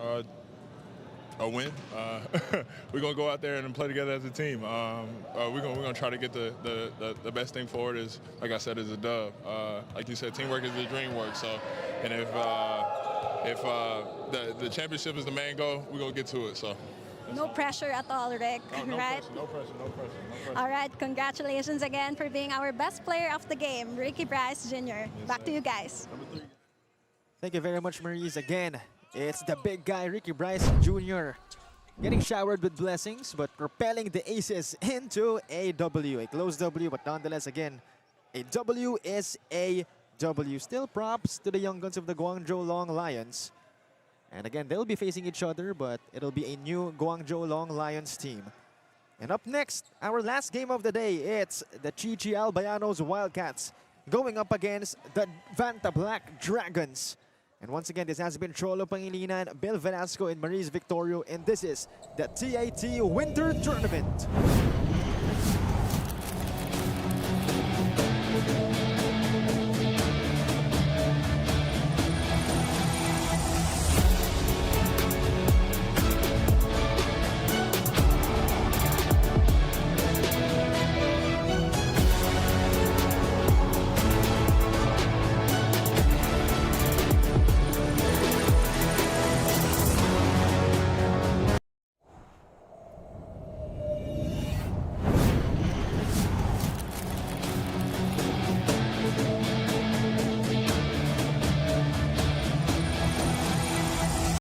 A win. We're gonna go out there and play together as a team. We're gonna try to get the best thing forward. Is, like I said, is a dub. Like you said, teamwork is the dream work. So, and if the championship is the main goal, we're gonna get to it. So, No pressure at all, Rick, No right? pressure, no pressure, no pressure, no pressure. All right, congratulations again for being our best player of the game, Ricky Bryce Jr. Back to you guys. Number 3. Thank you very much, Maurice. Again, it's the big guy, Ricky Bryce Jr. Getting showered with blessings, but propelling the Aces into a W. A close W, but nonetheless, again, a W is a W. Still props to the young guns of the Guangzhou Long Lions. And again, they'll be facing each other, but it'll be a new Guangzhou Long Lions team. And up next, our last game of the day, it's the Chichi Albayanos Wildcats going up against the Vanta Black Dragons. And once again, this has been Cholo Pangilinan, Bill Velasco, and Maurice Victorio, and this is the TAT Winter Tournament.